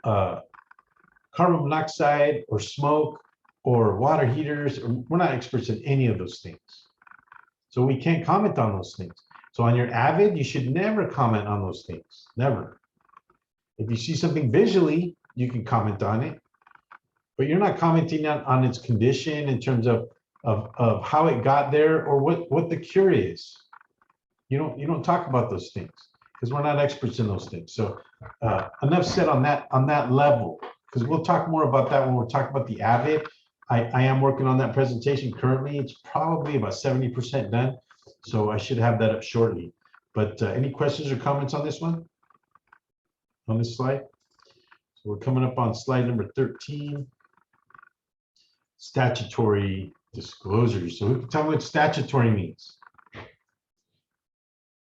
carbon monoxide or smoke or water heaters. We're not experts in any of those things. So we can't comment on those things. So on your Avid, you should never comment on those things, never. If you see something visually, you can comment on it, but you're not commenting on its condition in terms of how it got there or what the cure is. You don't talk about those things because we're not experts in those things. So enough said on that level, because we'll talk more about that when we're talking about the Avid. I am working on that presentation currently. It's probably about 70% done, so I should have that up shortly. But any questions or comments on this one? On this slide? So we're coming up on slide number 13. Statutory disclosures. So who can tell me what statutory means?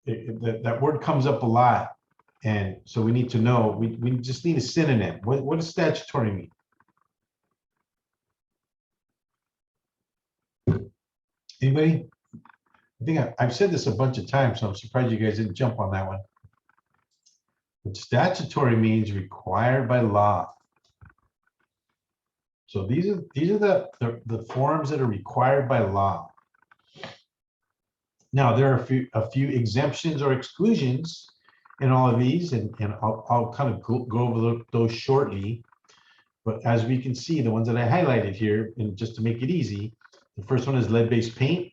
That word comes up a lot, and so we need to know. We just need a synonym. What does statutory mean? Anybody? I think I've said this a bunch of times, so I'm surprised you guys didn't jump on that one. But statutory means required by law. So these are the forms that are required by law. Now there are a few exemptions or exclusions in all of these, and I'll kind of go over those shortly. But as we can see, the ones that I highlighted here, and just to make it easy, the first one is lead-based paint.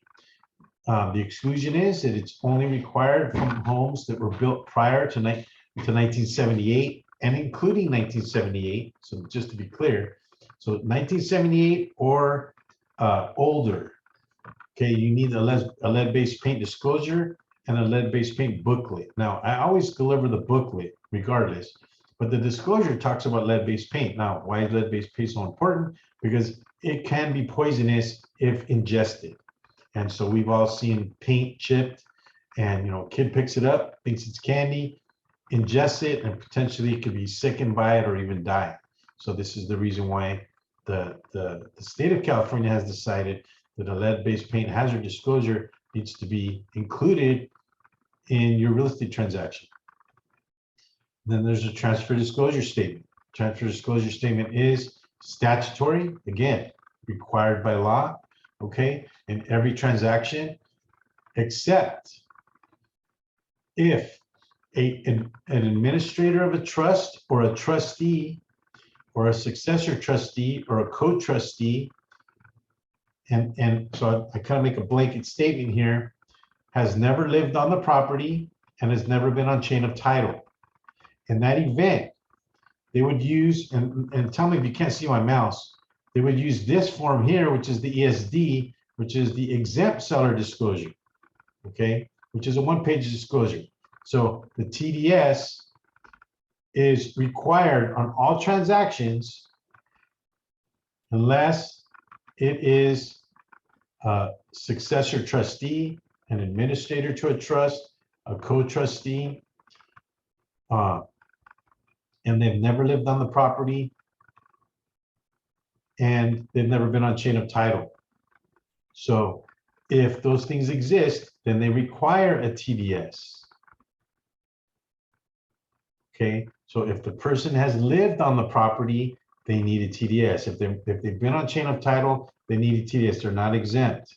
The exclusion is that it's only required from homes that were built prior to 1978 and including 1978. So just to be clear, so 1978 or older. Okay, you need a lead-based paint disclosure and a lead-based paint booklet. Now, I always deliver the booklet regardless, but the disclosure talks about lead-based paint. Now, why is lead-based paint so important? Because it can be poisonous if ingested. And so we've all seen paint chipped, and kid picks it up, thinks it's candy, ingests it, and potentially it could be sickened by it or even die. So this is the reason why the state of California has decided that a lead-based paint hazard disclosure needs to be included in your real estate transaction. Then there's a transfer disclosure statement. Transfer disclosure statement is statutory, again, required by law, okay, in every transaction, except if an administrator of a trust or a trustee or a successor trustee or a co-trustee, and so I kind of make a blanket statement here, has never lived on the property and has never been on chain of title. In that event, they would use, and tell me if you can't see my mouse, they would use this form here, which is the ESD, which is the exempt seller disclosure, okay, which is a one-page disclosure. So the TDS is required on all transactions unless it is a successor trustee, an administrator to a trust, a co-trustee, and they've never lived on the property, and they've never been on chain of title. So if those things exist, then they require a TDS. Okay, so if the person has lived on the property, they need a TDS. If they've been on chain of title, they need a TDS. They're not exempt.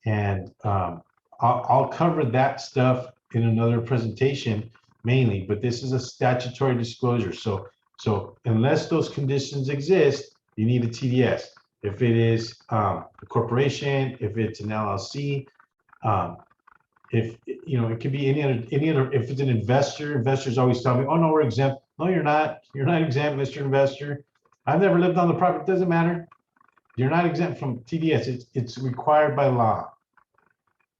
And I'll cover that stuff in another presentation mainly, but this is a statutory disclosure. So unless those conditions exist, you need a TDS. If it is a corporation, if it's an LLC, if it could be any other. If it's an investor, investors always tell me, "Oh no, we're exempt." No, you're not. You're not exempt, Mr. Investor. I've never lived on the property. It doesn't matter. You're not exempt from TDS. It's required by law.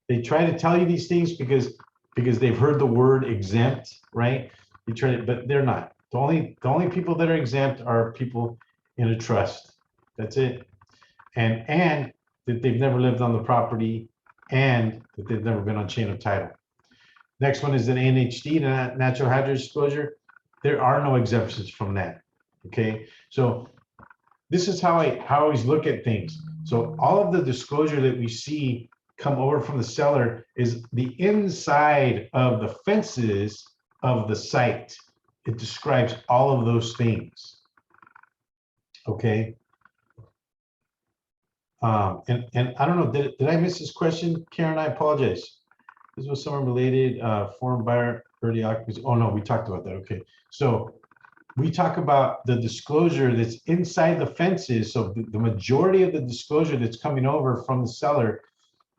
They try to tell you these things because they've heard the word exempt, right? They try to, but they're not. The only people that are exempt are people in a trust. That's it. And that they've never lived on the property, and that they've never been on chain of title. Next one is an NHD, natural hazard disclosure. There are no exemptions from that. Okay, so this is how I always look at things. So all of the disclosure that we see come over from the seller is the inside of the fences of the site. It describes all of those things. Okay. And I don't know, did I miss this question, Karen? I apologize. This was someone related, foreign buyer, early occupancy. Oh no, we talked about that. Okay, so we talk about the disclosure that's inside the fences. So the majority of the disclosure that's coming over from the seller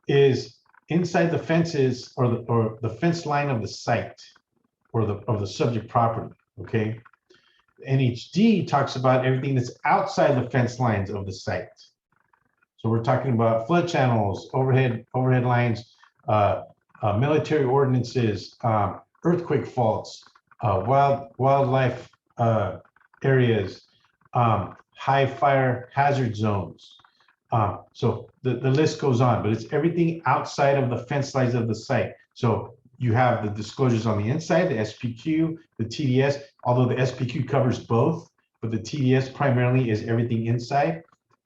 is inside the fences or the fence line of the site or the subject property. Okay, NHD talks about everything that's outside the fence lines of the site. So we're talking about flood channels, overhead lines, military ordinances, earthquake faults, wildlife areas, high fire hazard zones. So the list goes on, but it's everything outside of the fence lines of the site. So you have the disclosures on the inside, the SPQ, the TDS, although the SPQ covers both, but the TDS primarily is everything inside,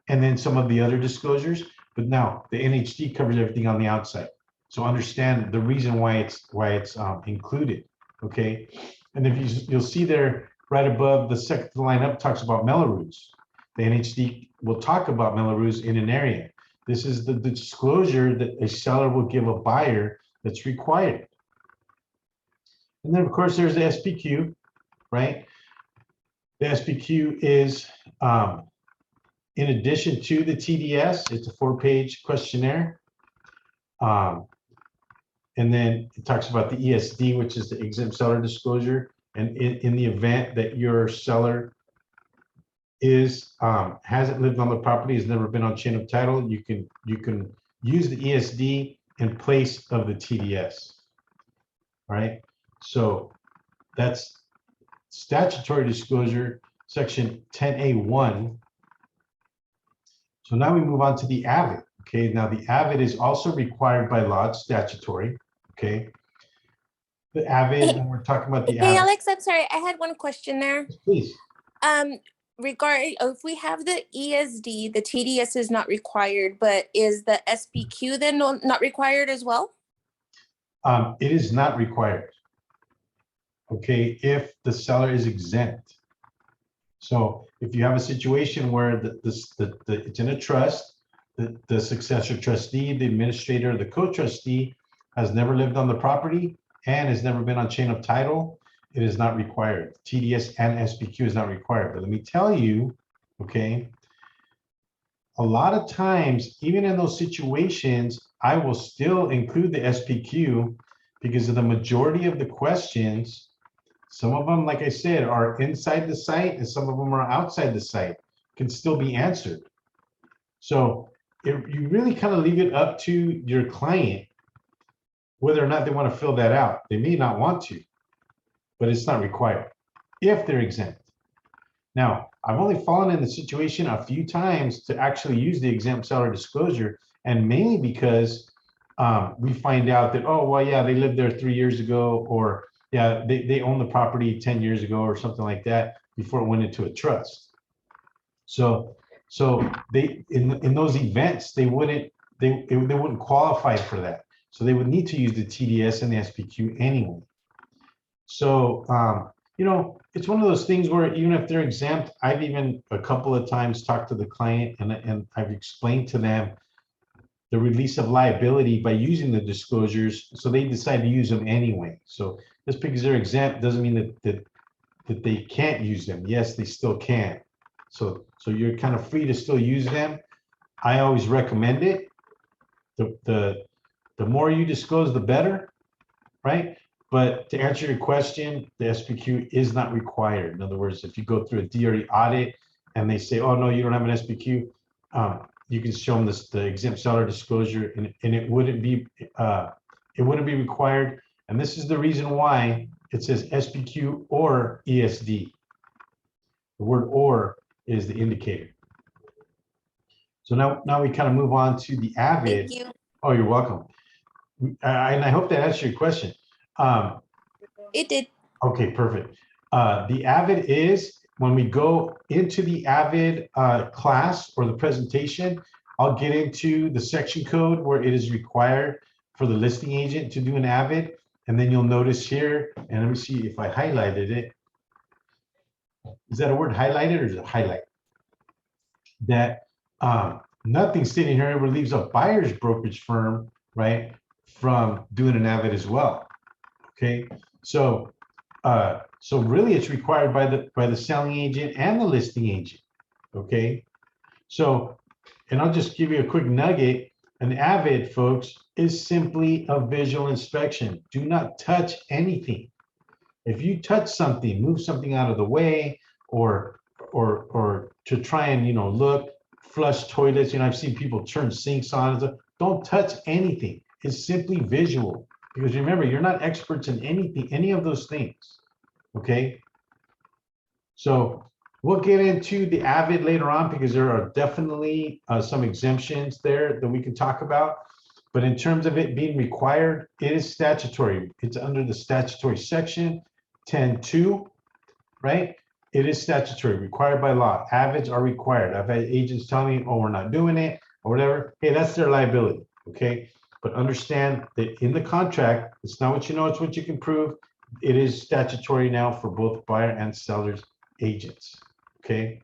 and then some of the other disclosures. But now the NHD covers everything on the outside. So understand the reason why it's included, okay? And if you'll see there right above the second line up talks about Melrose. The NHD will talk about Melrose in an area. This is the disclosure that a seller will give a buyer that's required. And then of course there's the SPQ, right? The SPQ is in addition to the TDS, it's a 4-page questionnaire. And then it talks about the ESD, which is the exempt seller disclosure. And in the event that your seller hasn't lived on the property, has never been on chain of title, you can use the ESD in place of the TDS. All right. So that's statutory disclosure, section 10A1. So now we move on to the AVID. Okay, now the AVID is also required by law, it's statutory. Okay, the AVID, when we're talking about the Hey, AVID, Alex, I'm sorry. I had one question there. please. Regarding if we have the ESD, the TDS is not required, but is the SPQ then not required as well? It is not required. Okay, if the seller is exempt. So if you have a situation where it's in a trust, the successor trustee, the administrator, the co-trustee has never lived on the property and has never been on chain of title, it is not required. TDS and SPQ is not required. But let me tell you, okay, a lot of times, even in those situations, I will still include the SPQ because of the majority of the questions. Some of them, like I said, are inside the site and some of them are outside the site, can still be answered. So you really kind of leave it up to your client whether or not they want to fill that out. They may not want to, but it's not required if they're exempt. Now, I've only fallen in the situation a few times to actually use the exempt seller disclosure, and mainly because we find out that, oh, well, yeah, they lived there 3 years ago, or yeah, they owned the property 10 years ago or something like that before it went into a trust. So they in those events, they wouldn't qualify for that. So they would need to use the TDS and the SPQ anyway. So you know, it's one of those things where even if they're exempt, I've even a couple of times talked to the client and I've explained to them the release of liability by using the disclosures, so they decide to use them anyway. So just because they're exempt doesn't mean that they can't use them. Yes, they still can. So you're kind of free to still use them. I always recommend it. The more you disclose, the better, right? But to answer your question, the SPQ is not required. In other words, if you go through a DRE audit and they say, oh, no, you don't have an SPQ, you can show them the exempt seller disclosure, and it wouldn't be required. And this is the reason why it says SPQ or ESD. The word "or" is the indicator. So now we kind of move on to the AVID. Thank you. Oh, you're welcome. And I hope that answered your question. It did. Okay, perfect. The AVID is, when we go into the AVID class or the presentation, I'll get into the section code where it is required for the listing agent to do an AVID. And then you'll notice here, and let me see if I highlighted it. Is that a word, highlighted, or is it highlight? That nothing stating here relieves a buyer's brokerage firm, right, from doing an AVID as well. Okay, so really it's required by the selling agent and the listing agent. Okay, so, and I'll just give you a quick nugget. An AVID, folks, is simply a visual inspection. Do not touch anything. If you touch something, move something out of the way, or to try and, you know, look, flush toilets, you know, I've seen people turn sinks on and stuff. Don't touch anything. It's simply visual, because remember, you're not experts in anything, any of those things. Okay, so we'll get into the AVID later on, because there are definitely some exemptions there that we can talk about. But in terms of it being required, it is statutory. It's under the statutory section 10.2, right? It is statutory, required by law. AVIDs are required. I've had agents tell me, oh, we're not doing it or whatever. Hey, that's their liability, okay? but understand that in the contract, it's not what you know, it's what you can prove. It is statutory now for both buyer and seller's agents, okay?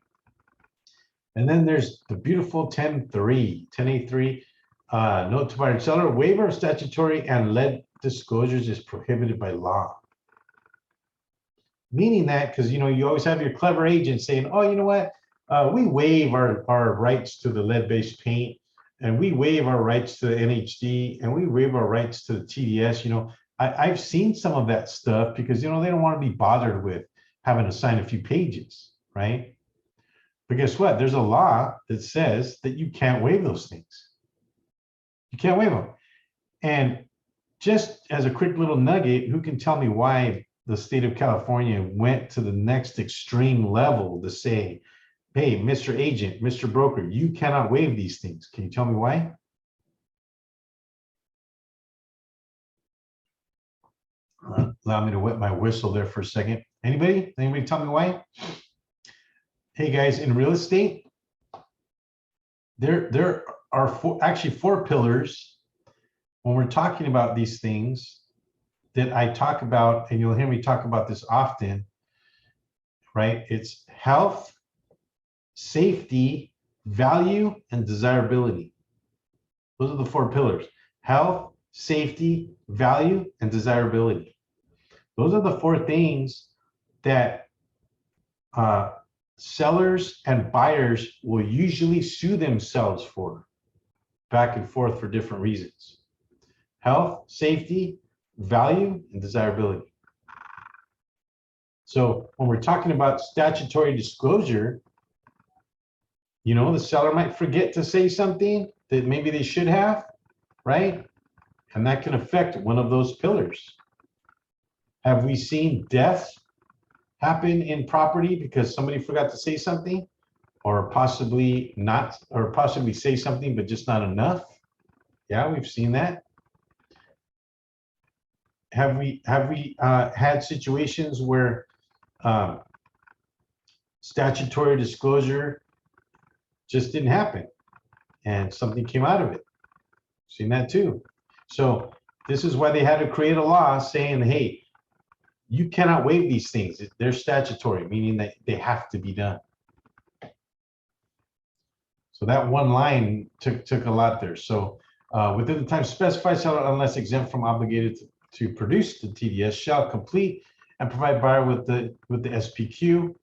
And then there's the beautiful 10A3, note to buyer and seller, waiver of statutory and lead disclosures is prohibited by law. Meaning that, because you always have your clever agent saying, oh, you know what, we waive our rights to the lead-based paint, and we waive our rights to the NHD, and we waive our rights to the TDS. I've seen some of that stuff because they don't want to be bothered with having to sign a few pages, right? But guess what? There's a law that says that you can't waive those things. You can't waive them. And just as a quick little nugget, who can tell me why the state of California went to the next extreme level to say, hey, Mr. Agent, Mr. Broker, you cannot waive these things? Can you tell me why? Allow me to wet my whistle there for a second. Anybody tell me why? Hey guys, in real estate, there are actually four pillars when we're talking about these things that I talk about, and you'll hear me talk about this often, right? It's health, safety, value, and desirability. Those are the four pillars: health, safety, value, and desirability. Those are the four things that sellers and buyers will usually sue themselves for, back and forth for different reasons: health, safety, value, and desirability. So when we're talking about statutory disclosure, the seller might forget to say something that maybe they should have, right? And that can affect one of those pillars. Have we seen deaths happen in property because somebody forgot to say something, or possibly not, or possibly say something but just not enough? Yeah, we've seen that. Have we had situations where statutory disclosure just didn't happen and something came out of it? Seen that too. So this is why they had to create a law saying, hey, you cannot waive these things. They're statutory, meaning that they have to be done. So that one line took a lot there. So within the time specified, seller, unless exempt from obligated to produce the TDS, shall complete and provide buyer with the SPQ.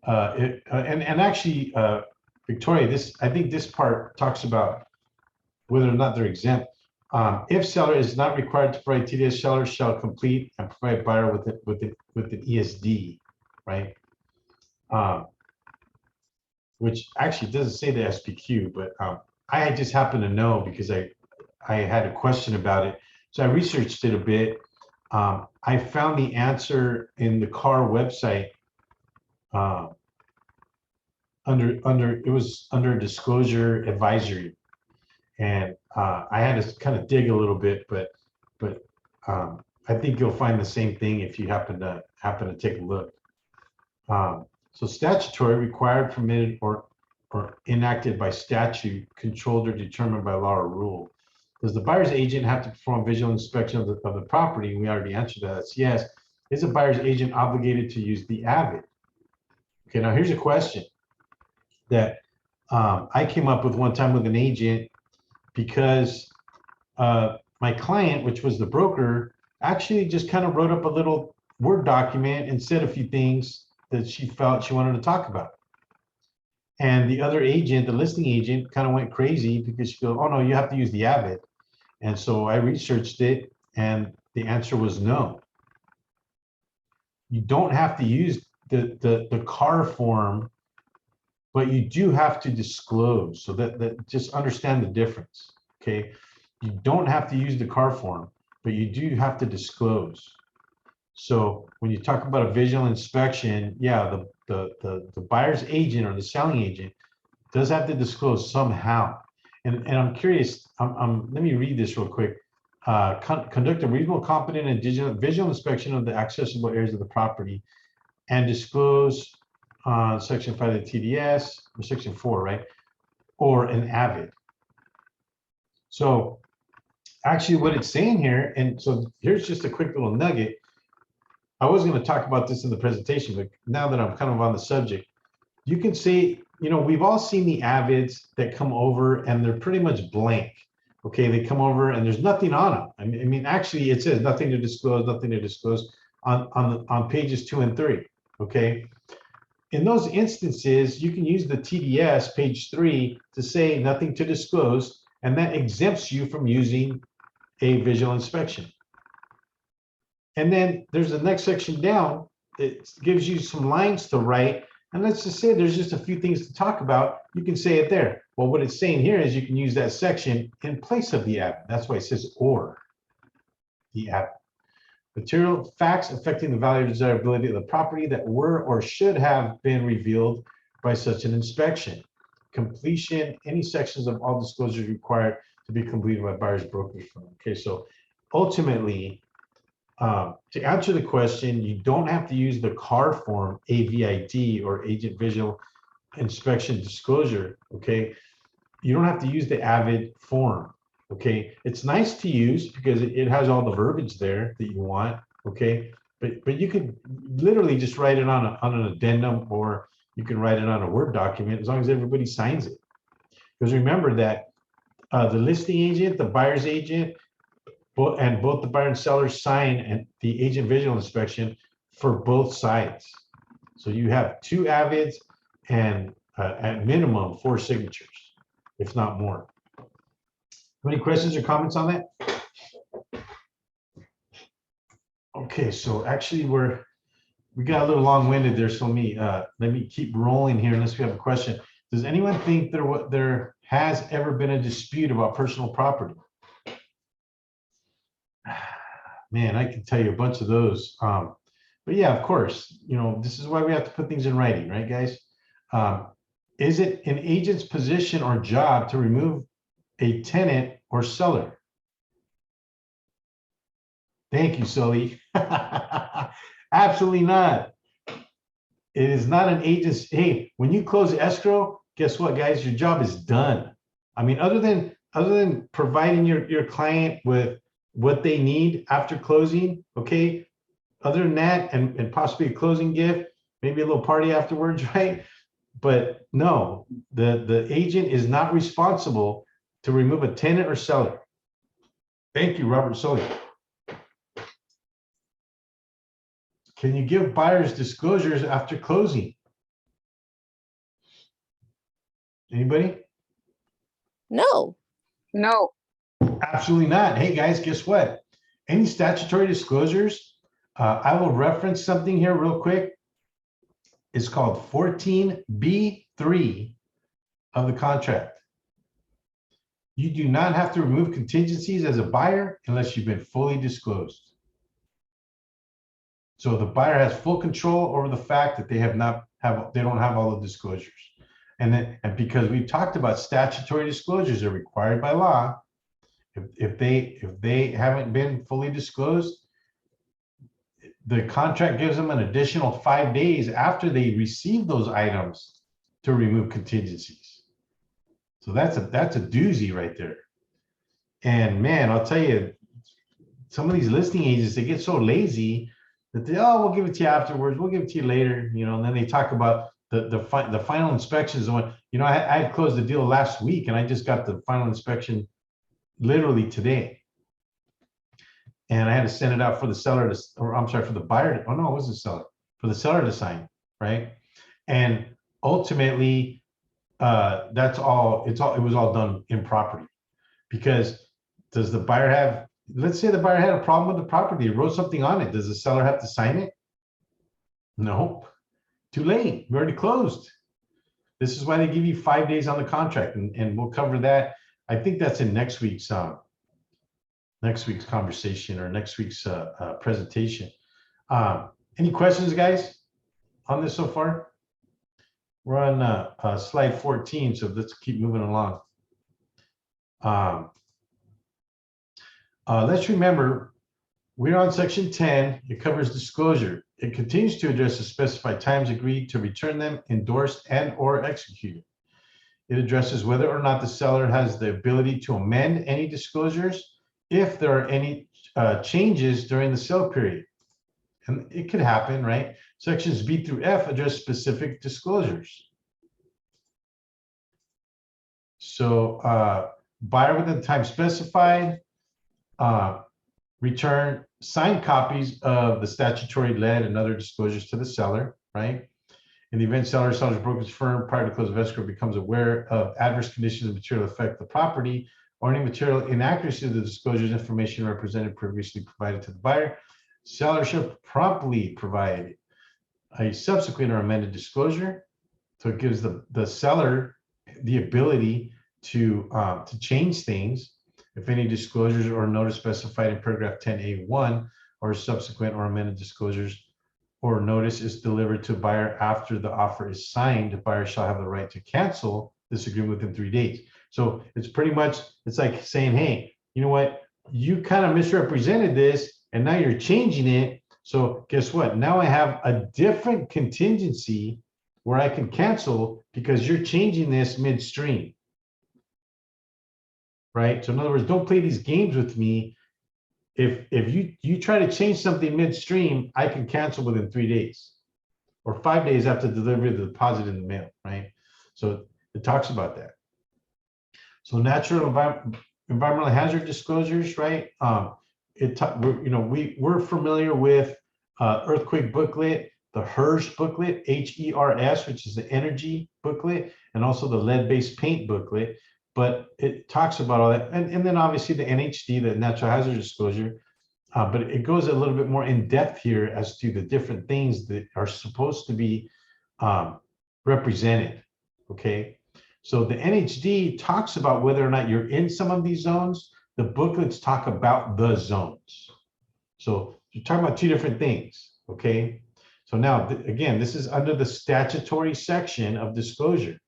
And actually, Victoria, I think this part talks about whether or not they're exempt. If seller is not required to provide TDS, seller shall complete and provide buyer with an ESD, right? Which actually doesn't say the SPQ, but I just happen to know because I had a question about it. So I researched it a bit. I found the answer in the CAR website it was under disclosure advisory. And I had to kind of dig a little bit, but I think you'll find the same thing if you happen to take a look. So statutory, required, permitted, or enacted by statute, controlled or determined by law or rule. Does the buyer's agent have to perform visual inspection of the property? We already answered that. That's yes. Is a buyer's agent obligated to use the AVID? Okay, now here's a question that I came up with one time with an agent, because my client, which was the broker, actually just kind of wrote up a little Word document and said a few things that she felt she wanted to talk about. And the other agent, the listing agent, kind of went crazy because she goes, oh no, you have to use the AVID. And so I researched it, and the answer was no. You don't have to use the CAR form, but you do have to disclose. So that just understand the difference, okay? You don't have to use the CAR form, but you do have to disclose. So when you talk about a visual inspection, yeah, the buyer's agent or the selling agent does have to disclose somehow. And I'm curious, let me read this real quick. Conduct a reasonable, competent, and visual inspection of the accessible areas of the property and disclose Section 5 of the TDS, or Section 4, right? Or an AVID. So actually what it's saying here, and so here's just a quick little nugget. I was going to talk about this in the presentation, but now that I'm kind of on the subject, you can see, you know, we've all seen the avids that come over and they're pretty much blank. Okay, they come over and there's nothing on them. I mean, actually, it says nothing to disclose on pages 2 and 3. Okay, in those instances, you can use the TDS page 3 to say nothing to disclose, and that exempts you from using a visual inspection. And then there's the next section down. It gives you some lines to write. And let's just say there's just a few things to talk about. You can say it there. Well, what it's saying here is you can use that section in place of the avid. That's why it says or the avid. Material facts affecting the value or desirability of the property that were or should have been revealed by such an inspection. Completion, any sections of all disclosures required to be completed by buyer's brokerage firm. Okay, so ultimately, to answer the question, you don't have to use the CAR form, AVID, or Agent Visual Inspection Disclosure, okay? You don't have to use the AVID form, okay? It's nice to use because it has all the verbiage there that you want, okay? But you could literally just write it on an addendum, or you can write it on a Word document as long as everybody signs it. Because remember that the listing agent, the buyer's agent, and both the buyer and seller sign and the agent visual inspection for both sides. So you have 2 avids and at minimum 4 signatures, if not more. Any questions or comments on that? Okay, so actually we got a little long-winded there, so let me keep rolling here unless we have a question. Does anyone think there has ever been a dispute about personal property? Man, I can tell you a bunch of those. But yeah, of course, you know, this is why we have to put things in writing, right, guys? Is it an agent's position or job to remove a tenant or seller? Thank you, Sully. Absolutely not. It is not an agent's. Hey, when you close escrow, guess what, guys? Your job is done. I mean, other than providing your client with what they need after closing, okay? Other than that, and possibly a closing gift, maybe a little party afterwards, right? But no, the agent is not responsible to remove a tenant or seller. Thank you, Robert Sully. Can you give buyers disclosures after closing? Anybody? No. No. Absolutely not. Hey guys, guess what? Any statutory disclosures, I will reference something here real quick. It's called 14B3 of the contract. You do not have to remove contingencies as a buyer unless you've been fully disclosed. So the buyer has full control over the fact that they don't have all the disclosures. And because we talked about statutory disclosures are required by law, if they haven't been fully disclosed, the contract gives them an additional 5 days after they receive those items to remove contingencies. So that's a doozy right there. And man, I'll tell you, some of these listing agents, they get so lazy that we'll give it to you afterwards, we'll give it to you later, you know, and then they talk about the final inspections. And you know, I had closed the deal last week and I just got the final inspection literally today. And I had to send it out for the seller to, or I'm sorry, for the buyer. Oh no, it was the seller, for the seller to sign, right? And ultimately, it was all done improperly. Because does the buyer have, let's say the buyer had a problem with the property, he wrote something on it. Does the seller have to sign it? No, too late, we already closed. This is why they give you 5 days on the contract, and we'll cover that. I think that's in next week's conversation or next week's presentation. Any questions, guys, on this so far? We're on slide 14, so let's keep moving along. Let's remember, we're on section 10. It covers disclosure. It continues to address the specified times agreed to return them, endorsed, and or executed. It addresses whether or not the seller has the ability to amend any disclosures if there are any changes during the sale period. And it could happen, right? Sections B through F address specific disclosures. So buyer within the time specified, return signed copies of the statutory lead and other disclosures to the seller, right? In the event seller's brokerage firm prior to close of escrow becomes aware of adverse conditions of material affect the property or any material inaccuracy of the disclosures information represented previously provided to the buyer, seller should promptly provide a subsequent or amended disclosure. So it gives the seller the ability to change things if any disclosures or notice specified in paragraph 10A1 or subsequent or amended disclosures or notice is delivered to a buyer after the offer is signed, the buyer shall have the right to cancel this agreement within 3 days. So it's pretty much, it's like saying, hey, you know what? You kind of misrepresented this and now you're changing it. So guess what? Now I have a different contingency where I can cancel because you're changing this midstream. Right? So in other words, don't play these games with me. If you try to change something midstream, I can cancel within 3 days or 5 days after delivery of the deposit in the mail, right? So it talks about that. So natural environmental hazard disclosures, right? We're familiar with earthquake booklet, the HERS booklet, HERS, which is the energy booklet, and also the lead-based paint booklet. But it talks about all that. And then obviously the NHD, the natural hazard disclosure, but it goes a little bit more in depth here as to the different things that are supposed to be represented, okay? So the NHD talks about whether or not you're in some of these zones. The booklets talk about the zones. So you're talking about two different things, okay? So now, again, this is under the statutory section of disclosure.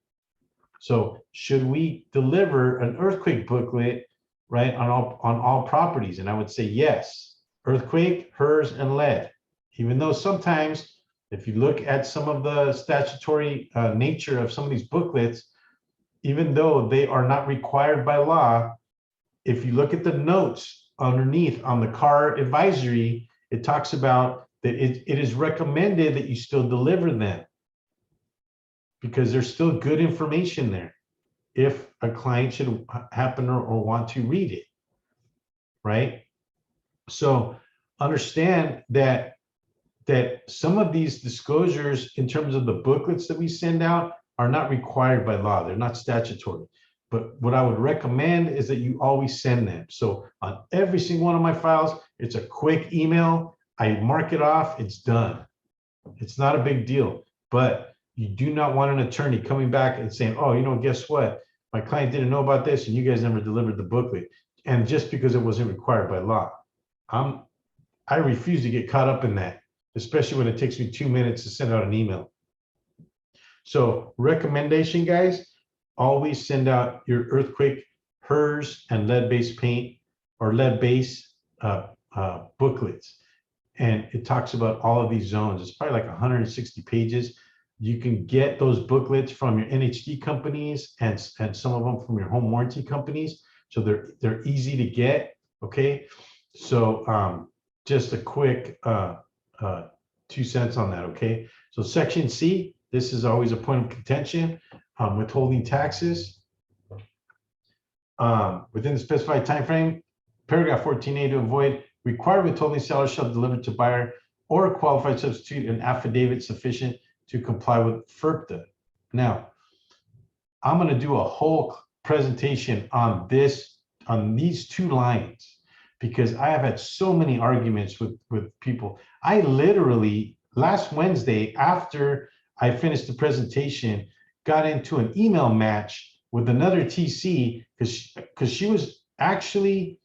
So should we deliver an earthquake booklet, right, on all properties? And I would say yes, earthquake, HERS, and lead. Even though sometimes, if you look at some of the statutory nature of some of these booklets, even though they are not required by law, if you look at the notes underneath on the car advisory, it talks about that it is recommended that you still deliver them, because there's still good information there if a client should happen or want to read it, right? So understand that some of these disclosures in terms of the booklets that we send out are not required by law. They're not statutory. But what I would recommend is that you always send them. So on every single one of my files, it's a quick email. I mark it off, it's done. It's not a big deal, but you do not want an attorney coming back and saying, oh, you know, guess what? My client didn't know about this and you guys never delivered the booklet. And just because it wasn't required by law. I refuse to get caught up in that, especially when it takes me 2 minutes to send out an email. So recommendation, guys, always send out your earthquake, HERS, and lead-based paint or lead-based booklets. And it talks about all of these zones. It's probably like 160 pages. You can get those booklets from your NHD companies and some of them from your home warranty companies. So they're easy to get, okay? So just a quick 2 cents on that, okay? So section C, this is always a point of contention, withholding taxes. Within the specified time frame, paragraph 14A, to avoid required withholding, seller shall deliver to buyer or a qualified substitute an affidavit sufficient to comply with FERPTA. Now, I'm going to do a whole presentation on these 2 lines, because I have had so many arguments with people. I literally, last Wednesday, after I finished the presentation, got into an email match with another TC because she was actually,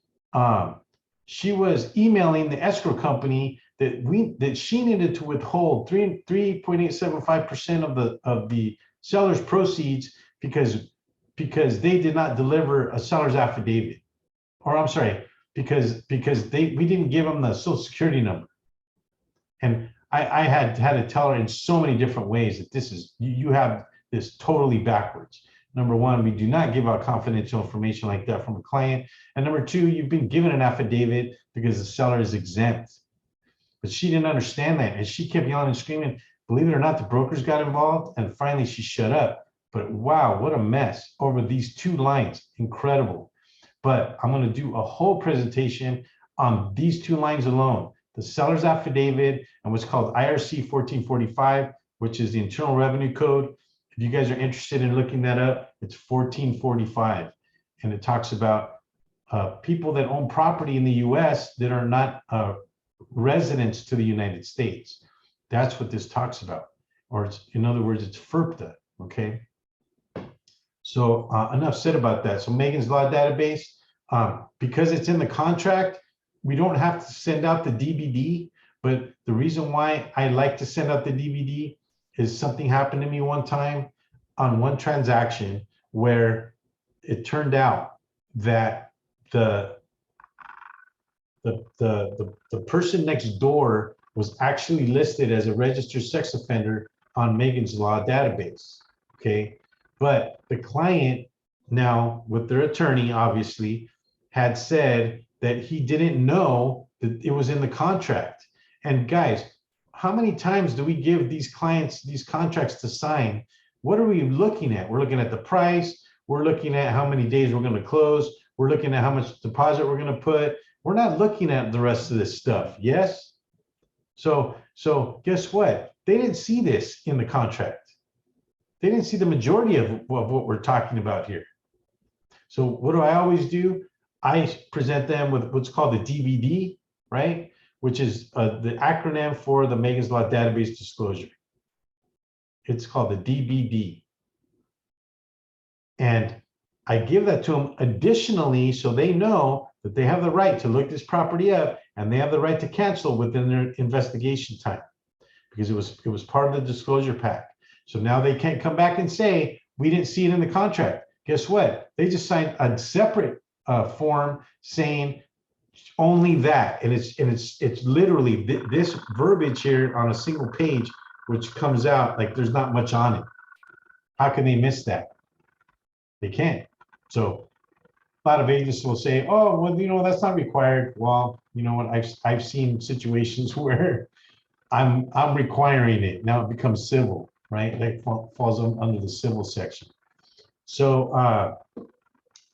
she was emailing the escrow company that she needed to withhold 3.875% of the seller's proceeds because they did not deliver a seller's affidavit, or I'm sorry, because we didn't give them the social security number. And I had to tell her in so many different ways that this is, you have this totally backwards. number one, we do not give out confidential information like that from a client. And number two, you've been given an affidavit because the seller is exempt. But she didn't understand that. And she kept yelling and screaming. Believe it or not, the brokers got involved. And finally, she shut up. But wow, what a mess over these 2 lines. Incredible. But I'm going to do a whole presentation on these 2 lines alone. The seller's affidavit and what's called IRC 1445, which is the Internal Revenue Code. If you guys are interested in looking that up, it's 1445. And it talks about people that own property in the US that are not residents to the United States. That's what this talks about. Or it's, in other words, it's FERPTA, okay? So enough said about that. So Megan's Law Database, because it's in the contract, we don't have to send out the DVD, but the reason why I like to send out the DVD is something happened to me one time on one transaction where it turned out that the person next door was actually listed as a registered sex offender on Megan's Law Database, okay? But the client now, with their attorney, obviously, had said that he didn't know that it was in the contract. And guys, how many times do we give these clients these contracts to sign? What are we looking at? We're looking at the price. We're looking at how many days we're going to close. We're looking at how much deposit we're going to put. We're not looking at the rest of this stuff. Yes? So guess what? They didn't see this in the contract. They didn't see the majority of what we're talking about here. So what do I always do? I present them with what's called the DVD, right? Which is the acronym for the Megan's Law Database Disclosure. It's called the DVD. And I give that to them additionally so they know that they have the right to look this property up and they have the right to cancel within their investigation time because it was part of the disclosure pack. So now they can't come back and say, we didn't see it in the contract. Guess what? They just signed a separate form saying only that. And it's literally this verbiage here on a single page, which comes out like there's not much on it. How can they miss that? They can't. So a lot of agents will say, oh, well, you know, that's not required. Well, you know what? I've seen situations where I'm requiring it. Now it becomes civil, right? That falls under the civil section. So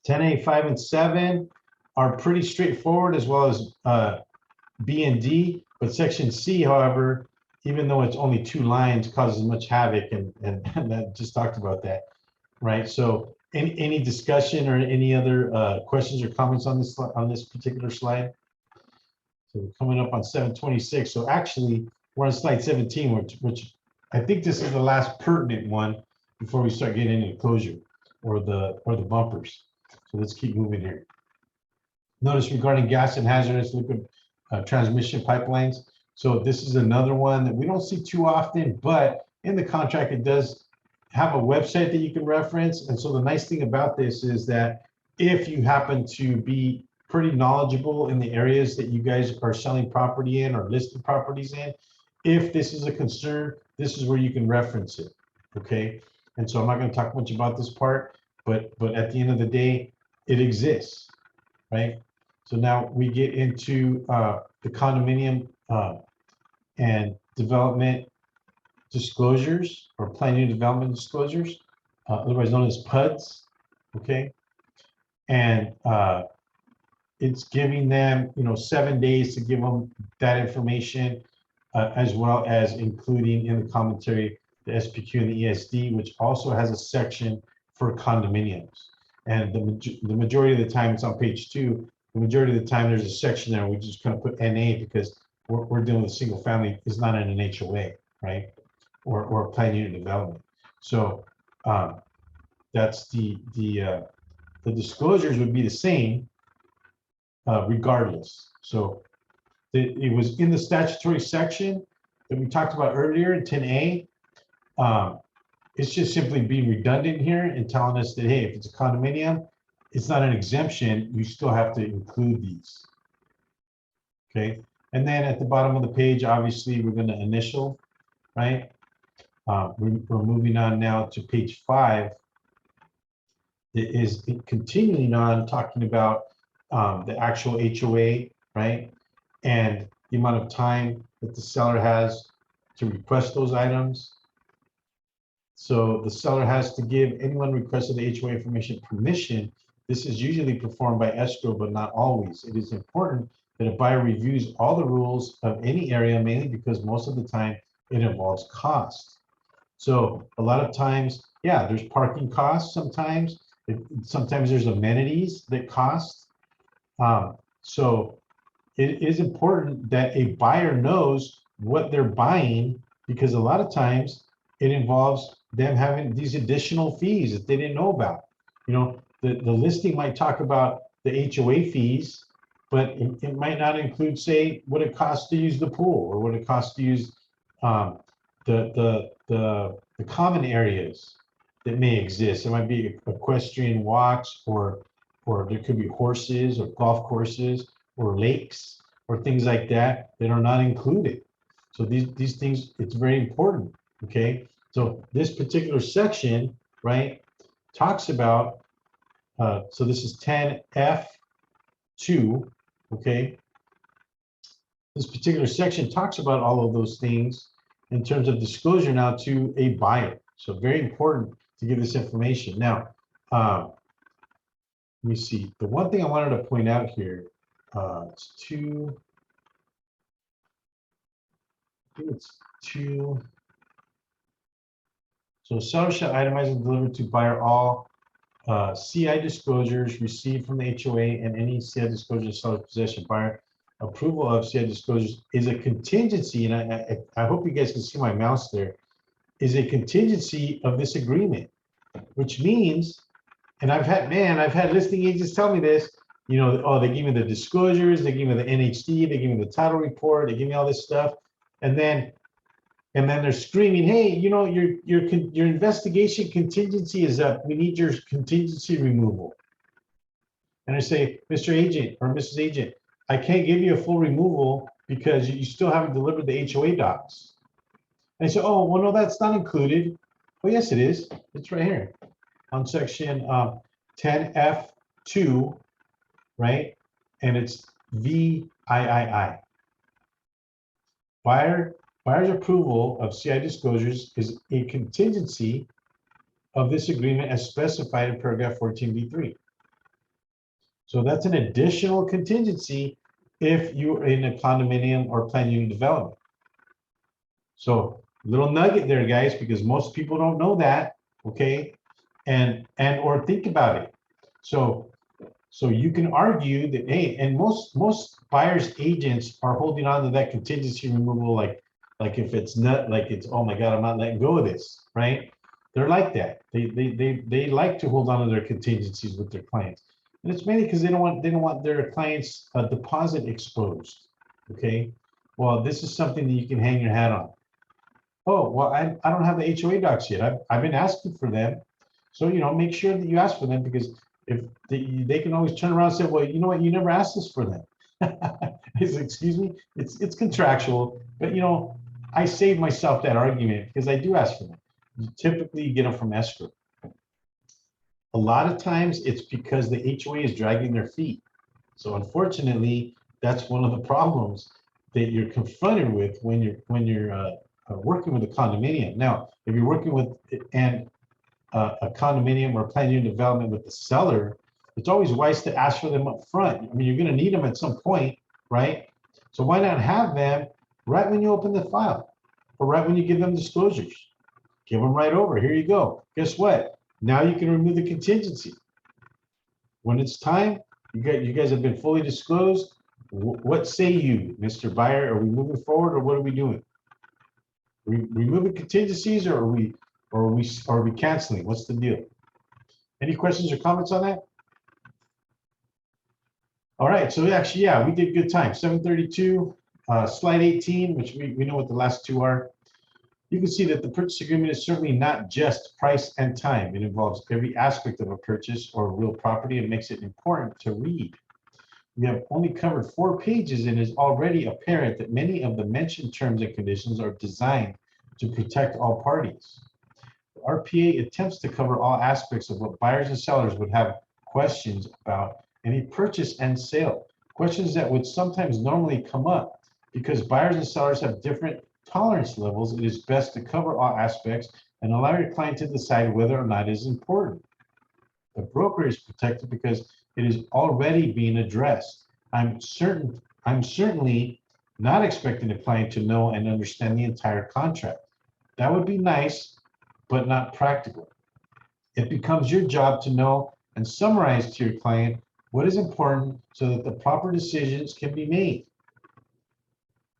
10A, 5, and 7 are pretty straightforward, as well as B and D. But section C, however, even though it's only 2 lines, causes much havoc, and that just talked about that, right? So any discussion or any other questions or comments on this particular slide? So we're coming up on 726. So actually, we're on slide 17, which I think this is the last pertinent one before we start getting into closure or the bumpers. So let's keep moving here. Notice regarding gas and hazardous liquid transmission pipelines. So this is another one that we don't see too often, but in the contract, it does have a website that you can reference. And so the nice thing about this is that if you happen to be pretty knowledgeable in the areas that you guys are selling property in or listed properties in, if this is a concern, this is where you can reference it, okay? And so I'm not gonna talk much about this part, but at the end of the day, it exists, right? So now we get into the condominium and development disclosures, or plan unit development disclosures, otherwise known as PUDs, okay? And it's giving them, 7 days to give them that information, as well as including in the commentary the SPQ and the ESD, which also has a section for condominiums. And the majority of the time, it's on page 2. The majority of the time, there's a section there. We just kind of put NA because we're dealing with single family. It's not in an HOA, right? Or a plan unit development. So that's the disclosures would be the same regardless. So it was in the statutory section that we talked about earlier in 10A. It's just simply being redundant here and telling us that, hey, if it's a condominium, it's not an exemption, you still have to include these. Okay, and then at the bottom of the page, obviously, we're going to initial, right? We're moving on now to page 5. it is continuing on talking about the actual HOA, right? And the amount of time that the seller has to request those items. So the seller has to give anyone requested the HOA information permission. This is usually performed by escrow, but not always. It is important that a buyer reviews all the rules of any area, mainly because most of the time it involves cost. So a lot of times, yeah, there's parking costs sometimes. Sometimes there's amenities that cost. So it is important that a buyer knows what they're buying, because a lot of times it involves them having these additional fees that they didn't know about. You know, the listing might talk about the HOA fees, but it might not include, say, what it costs to use the pool, or what it costs to use the common areas that may exist. There might be equestrian walks, or there could be horses or golf courses or lakes or things like that that are not included. So these things, it's very important. Okay, so this particular section, right, talks about, so this is 10F2, okay. This particular section talks about all of those things in terms of disclosure now to a buyer. So very important to give this information. Now, let me see. The one thing I wanted to point out here, it's two. I think it's two. So seller shall itemize and deliver to buyer all CI disclosures received from the HOA and any CI disclosure seller's possession. Buyer approval of CI disclosures is a contingency, and I hope you guys can see my mouse there, is a contingency of this agreement, which means, and I've had listing agents tell me this, you know, oh, they give me the disclosures, they give me the NHD, they give me the title report, they give me all this stuff, and then they're screaming, hey, you know, your investigation contingency is up. We need your contingency removal. And I say, Mr. Agent or Mrs. Agent, I can't give you a full removal because you still haven't delivered the HOA docs. And I say, oh, well, no, that's not included. Well, yes, it is. It's right here on section 10F2, right? And it's VIII. Buyer's approval of CI disclosures is a contingency of this agreement as specified in paragraph 14B3. So that's an additional contingency if you're in a condominium or planned unit development. So little nugget there, guys, because most people don't know that, okay? And or think about it. So you can argue that, hey, and most buyers agents are holding on to that contingency removal, like if it's not, like it's, oh my God, I'm not letting go of this, right? They're like that. They like to hold on to their contingencies with their clients. And it's mainly because they don't want their clients' deposit exposed. Okay. Well, this is something that you can hang your hat on. Oh, well, I don't have the HOA docs yet. I've been asking for them. So, you know, make sure that you ask for them, because if they can always turn around and say, well, you know what, you never asked us for them. I said, excuse me, it's contractual, but you know, I save myself that argument because I do ask for them. You typically get them from escrow. A lot of times it's because the HOA is dragging their feet. So unfortunately, that's one of the problems that you're confronted with when you're working with a condominium. Now, if you're working with a condominium or planned unit development with the seller, it's always wise to ask for them up front. I mean, you're going to need them at some point, right? So why not have them right when you open the file, or right when you give them disclosures? Give them right over. Here you go. Guess what? Now you can remove the contingency. When it's time, you guys have been fully disclosed. What say you, Mr. Buyer? Are we moving forward, or what are we doing? Are we removing contingencies, or are we canceling? What's the deal? Any questions or comments on that? All right, so actually, yeah, we did good time. 7:32, slide 18, which we know what the last two are. You can see that the purchase agreement is certainly not just price and time. It involves every aspect of a purchase or real property and makes it important to read. We have only covered 4 pages, and it is already apparent that many of the mentioned terms and conditions are designed to protect all parties. RPA attempts to cover all aspects of what buyers and sellers would have questions about in a purchase and sale, questions that would sometimes normally come up. Because buyers and sellers have different tolerance levels, it is best to cover all aspects and allow your client to decide whether or not it is important. The broker is protected because it is already being addressed. I'm certainly not expecting the client to know and understand the entire contract. That would be nice, but not practical. It becomes your job to know and summarize to your client what is important so that the proper decisions can be made.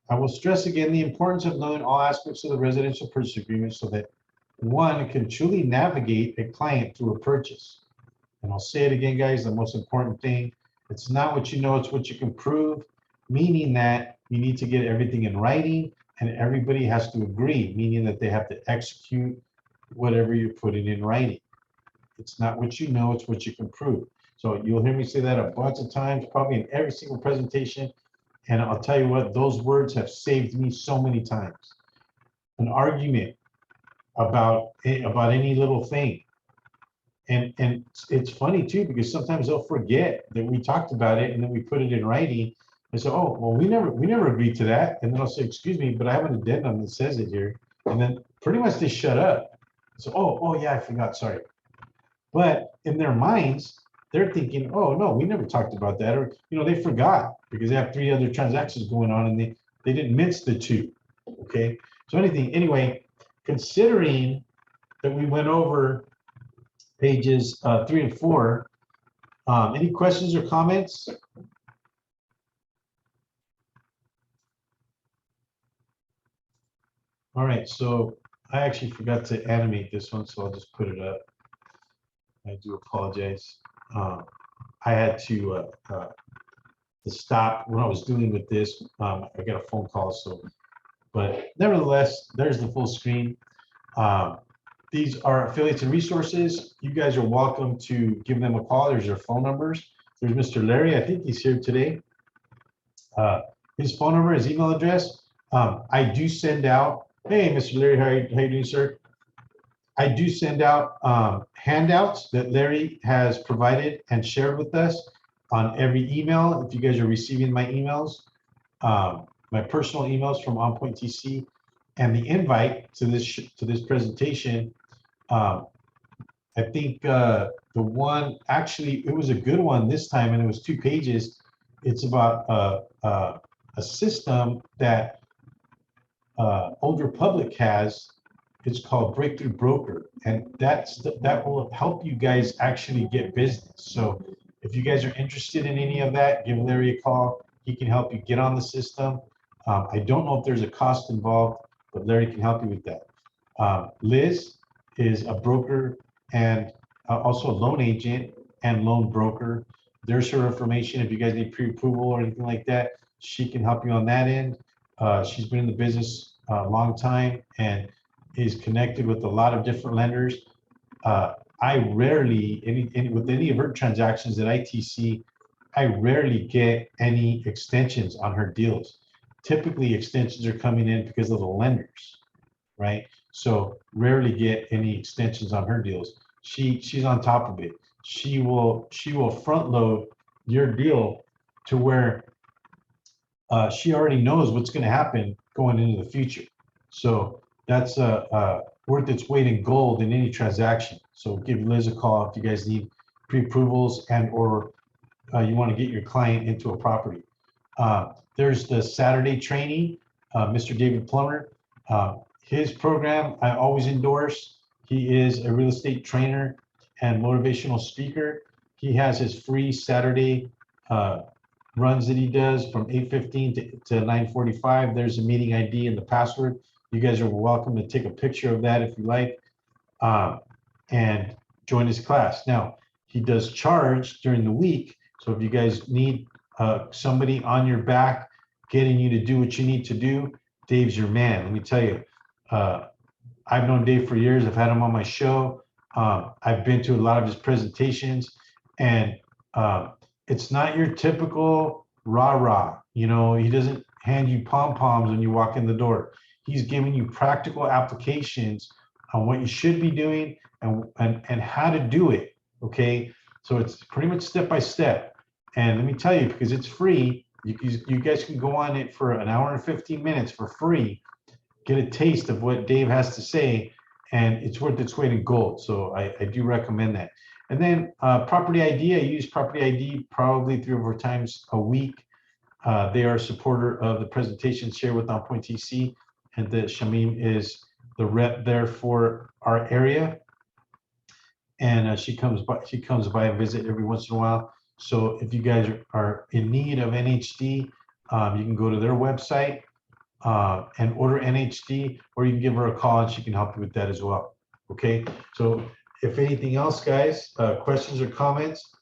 I will stress again the importance of knowing all aspects of the residential purchase agreement so that one can truly navigate a client through a purchase. And I'll say it again, guys, the most important thing, it's not what you know, it's what you can prove, meaning that you need to get everything in writing and everybody has to agree, meaning that they have to execute whatever you're putting in writing. It's not what you know, it's what you can prove. So you'll hear me say that a bunch of times, probably in every single presentation. And I'll tell you what, those words have saved me so many times. An argument about any little thing. And it's funny too, because sometimes they'll forget that we talked about it and then we put it in writing. And so, oh, well, we never agreed to that. And then I'll say, excuse me, but I have an addendum that says it here. And then pretty much they shut up. So, oh yeah, I forgot, sorry. But in their minds, they're thinking, oh no, we never talked about that. Or, they forgot because they have 3 other transactions going on and they didn't mince the 2. Okay. So anyway, considering that we went over pages 3 and 4, any questions or comments? All right, so I actually forgot to animate this one, so I'll just put it up. I do apologize. I had to stop when I was dealing with this. I got a phone call, but nevertheless, there's the full screen. These are affiliates and resources. You guys are welcome to give them a call. There's their phone numbers. There's Mr. Larry. I think he's here today. His phone number, his email address. I do send out. Hey, Mr. Larry, how you doing, sir? I do send out handouts that Larry has provided and shared with us on every email. If you guys are receiving my emails, my personal emails from OnPoint TC, and the invite to this presentation. I think the one, actually, it was a good one this time, and it was 2 pages. It's about a system that Old Republic has. It's called Breakthrough Broker, and that will help you guys actually get business. So if you guys are interested in any of that, give Larry a call. He can help you get on the system. I don't know if there's a cost involved, but Larry can help you with that. Liz is a broker and also a loan agent and loan broker. There's her information. If you guys need pre-approval or anything like that, she can help you on that end. She's been in the business a long time and is connected with a lot of different lenders. I rarely, with any of her transactions at ITC, I rarely get any extensions on her deals. Typically, extensions are coming in because of the lenders, right? So rarely get any extensions on her deals. She's on top of it. She will front load your deal to where she already knows what's going to happen going into the future. So that's worth its weight in gold in any transaction. So give Liz a call if you guys need pre-approvals and or you want to get your client into a property. There's the Saturday training, Mr. David Plummer. His program I always endorse. He is a real estate trainer and motivational speaker. He has his free Saturday runs that he does from 8:15 to 9:45. There's a meeting ID and the password. You guys are welcome to take a picture of that if you like, and join his class. Now, he does charge during the week. So if you guys need somebody on your back getting you to do what you need to do, Dave's your man. Let me tell you, I've known Dave for years. I've had him on my show. I've been to a lot of his presentations, and it's not your typical rah-rah. He doesn't hand you pom-poms when you walk in the door. He's giving you practical applications on what you should be doing and how to do it. Okay, so it's pretty much step by step. And let me tell you, because it's free, you guys can go on it for an hour and 15 minutes for free, get a taste of what Dave has to say, and it's worth its weight in gold. So I do recommend that. And then Property ID, I use Property ID probably 3 or 4 times a week. They are a supporter of the presentations shared with OnPoint TC, and that Shamim is the rep there for our area. And she comes by and visit every once in a while. So if you guys are in need of NHD, you can go to their website and order NHD, or you can give her a call and she can help you with that as well. Okay, so if anything else, guys, questions or comments,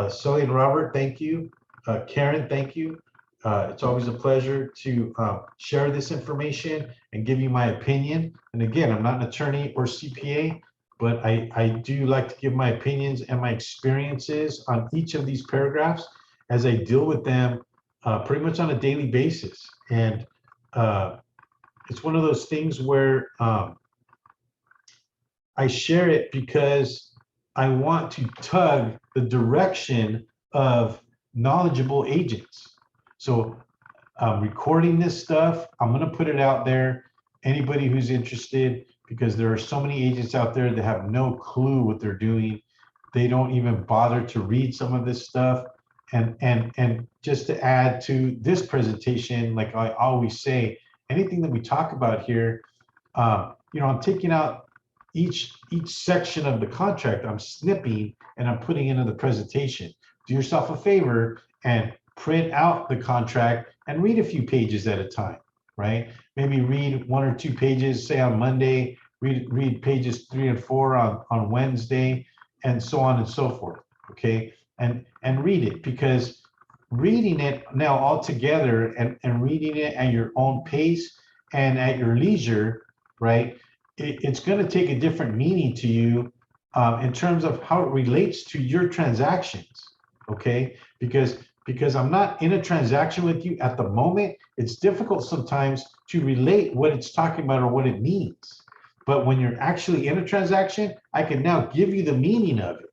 Sully and Robert, thank you. Karen, thank you. It's always a pleasure to share this information and give you my opinion. And again, I'm not an attorney or CPA, but I do like to give my opinions and my experiences on each of these paragraphs as I deal with them pretty much on a daily basis. And it's one of those things where I share it because I want to tug the direction of knowledgeable agents. So I'm recording this stuff. I'm going to put it out there. Anybody who's interested, because there are so many agents out there that have no clue what they're doing. They don't even bother to read some of this stuff. And just to add to this presentation, like I always say, anything that we talk about here, I'm taking out each section of the contract, I'm snipping and I'm putting into the presentation. Do yourself a favor and print out the contract and read a few pages at a time, right? Maybe read 1 or 2 pages, say on Monday, read pages 3 and 4 on Wednesday, and so on and so forth, okay? And read it, because reading it now all together and reading it at your own pace and at your leisure, right? It's going to take a different meaning to you in terms of how it relates to your transactions, okay? Because I'm not in a transaction with you at the moment, it's difficult sometimes to relate what it's talking about or what it means. But when you're actually in a transaction, I can now give you the meaning of it,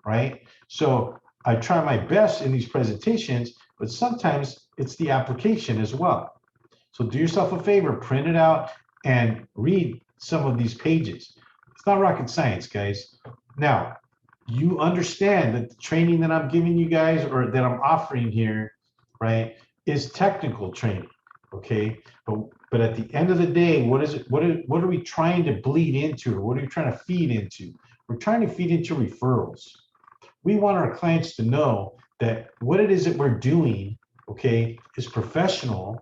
right? So I try my best in these presentations, but sometimes it's the application as well. So do yourself a favor, print it out and read some of these pages. It's not rocket science, guys. Now, you understand that the training that I'm giving you guys, or that I'm offering here, right, is technical training, okay? But at the end of the day, what is it? What are we trying to bleed into, or what are we trying to feed into? We're trying to feed into referrals. We want our clients to know that what it is that we're doing, okay, is professional,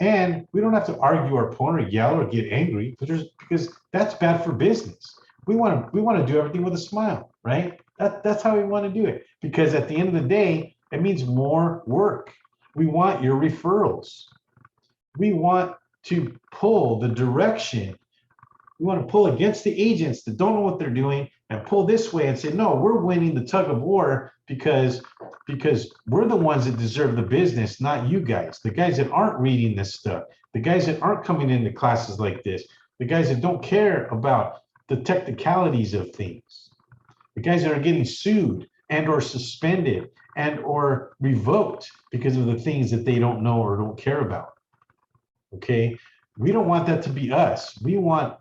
and we don't have to argue our point or yell or get angry, because that's bad for business. We want to do everything with a smile, right? That's how we want to do it, because at the end of the day, it means more work. We want your referrals. We want to pull the direction. We want to pull against the agents that don't know what they're doing and pull this way and say, no, we're winning the tug of war because we're the ones that deserve the business, not you guys. The guys that aren't reading this stuff, the guys that aren't coming into classes like this, the guys that don't care about the technicalities of things, the guys that are getting sued and or suspended and or revoked because of the things that they don't know or don't care about. Okay, we don't want that to be us. We want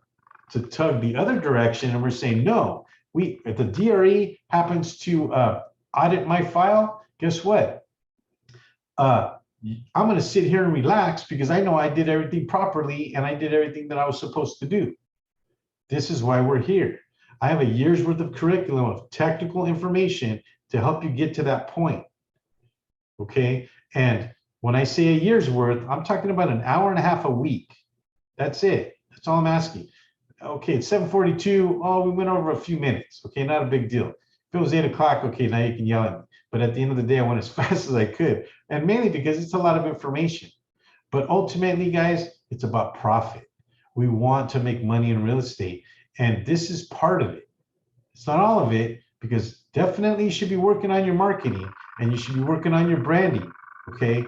to tug the other direction, and we're saying, no, if the DRE happens to audit my file, guess what? I'm going to sit here and relax because I know I did everything properly and I did everything that I was supposed to do. This is why we're here. I have a year's worth of curriculum of technical information to help you get to that point. Okay, and when I say a year's worth, I'm talking about an hour and a half a week. That's it. That's all I'm asking. Okay, it's 7:42. Oh, we went over a few minutes. Okay, not a big deal. If it was 8 o'clock, okay, now you can yell at me. But at the end of the day, I went as fast as I could. And mainly because it's a lot of information. But ultimately, guys, it's about profit. We want to make money in real estate. And this is part of it. It's not all of it, because definitely you should be working on your marketing and you should be working on your branding, okay?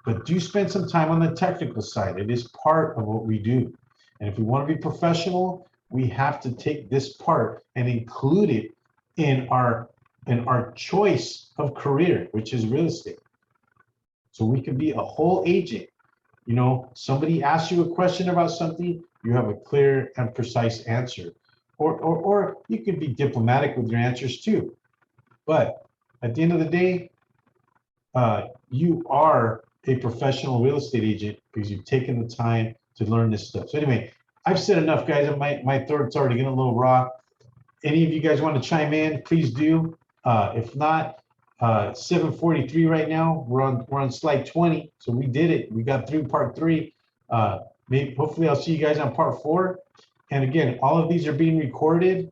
But do spend some time on the technical side. It is part of what we do. And if we want to be professional, we have to take this part and include it in our choice of career, which is real estate. So we can be a whole agent. You know, somebody asks you a question about something, you have a clear and precise answer. Or you can be diplomatic with your answers too. But at the end of the day, you are a professional real estate agent because you've taken the time to learn this stuff. So anyway, I've said enough, guys. My throat's already getting a little raw. Any of you guys want to chime in, please do. If not, 7:43 right now. We're on slide 20, so we did it. We got through part 3. Maybe hopefully I'll see you guys on part 4. And again, all of these are being recorded.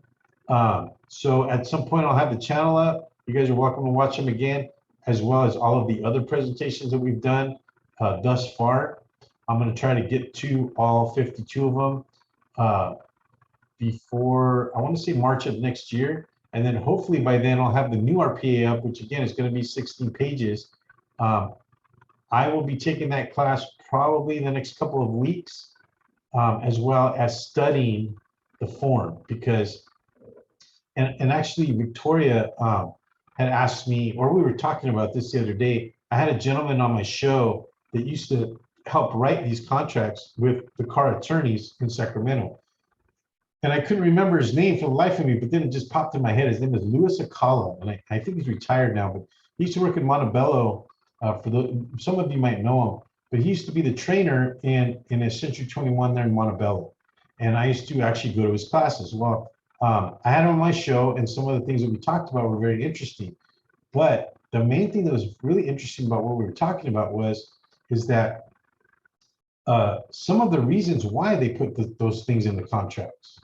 So at some point I'll have the channel up. You guys are welcome to watch them again, as well as all of the other presentations that we've done thus far. I'm going to try to get to all 52 of them before, I want to say March of next year. And then hopefully by then I'll have the new RPA up, which again is going to be 16 pages. I will be taking that class probably in the next couple of weeks, as well as studying the form, because, and actually Victoria had asked me, or we were talking about this the other day. I had a gentleman on my show that used to help write these contracts with the car attorneys in Sacramento. And I couldn't remember his name for the life of me, but then it just popped in my head. His name is Louis Acala, and I think he's retired now, but he used to work in Montebello. Some of you might know him, but he used to be the trainer in a Century 21 there in Montebello. And I used to actually go to his classes. Well, I had him on my show, and some of the things that we talked about were very interesting. But the main thing that was really interesting about what we were talking about is that some of the reasons why they put those things in the contracts.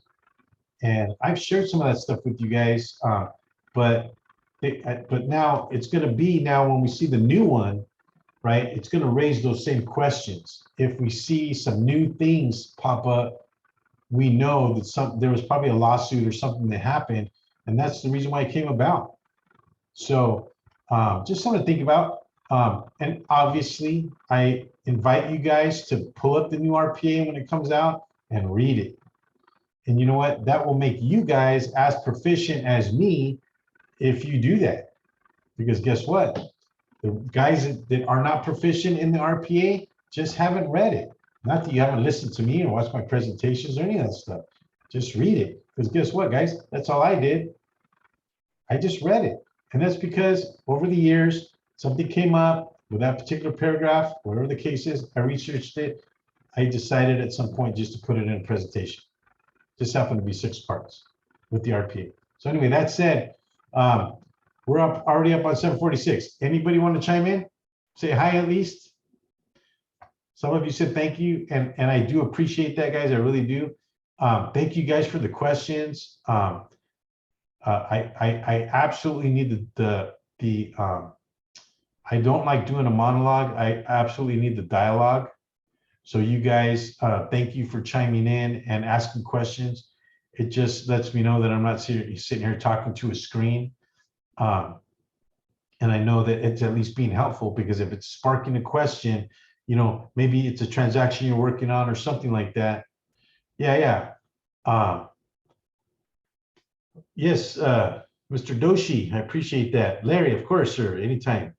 And I've shared some of that stuff with you guys, but now it's going to be, now when we see the new one, right, it's going to raise those same questions. If we see some new things pop up, we know that there was probably a lawsuit or something that happened, and that's the reason why it came about. So just something to think about. And obviously, I invite you guys to pull up the new RPA when it comes out and read it. And you know what? That will make you guys as proficient as me if you do that. Because guess what? The guys that are not proficient in the RPA just haven't read it. Not that you haven't listened to me or watched my presentations or any of that stuff. Just read it. Because guess what, guys? That's all I did. I just read it. And that's because over the years, something came up with that particular paragraph, whatever the case is, I researched it. I decided at some point just to put it in a presentation. Just happened to be 6 parts with the RPA. So anyway, that said, we're already up on 7:46. Anybody want to chime in? Say hi at least. Some of you said thank you, and I do appreciate that, guys. I really do. Thank you guys for the questions. I absolutely need I don't like doing a monologue. I absolutely need the dialogue. So you guys, thank you for chiming in and asking questions. It just lets me know that I'm not sitting here talking to a screen. And I know that it's at least being helpful, because if it's sparking a question, you know, maybe it's a transaction you're working on or something like that. Yeah. Yes, Mr. Doshi, I appreciate that. Larry, of course, sir, anytime.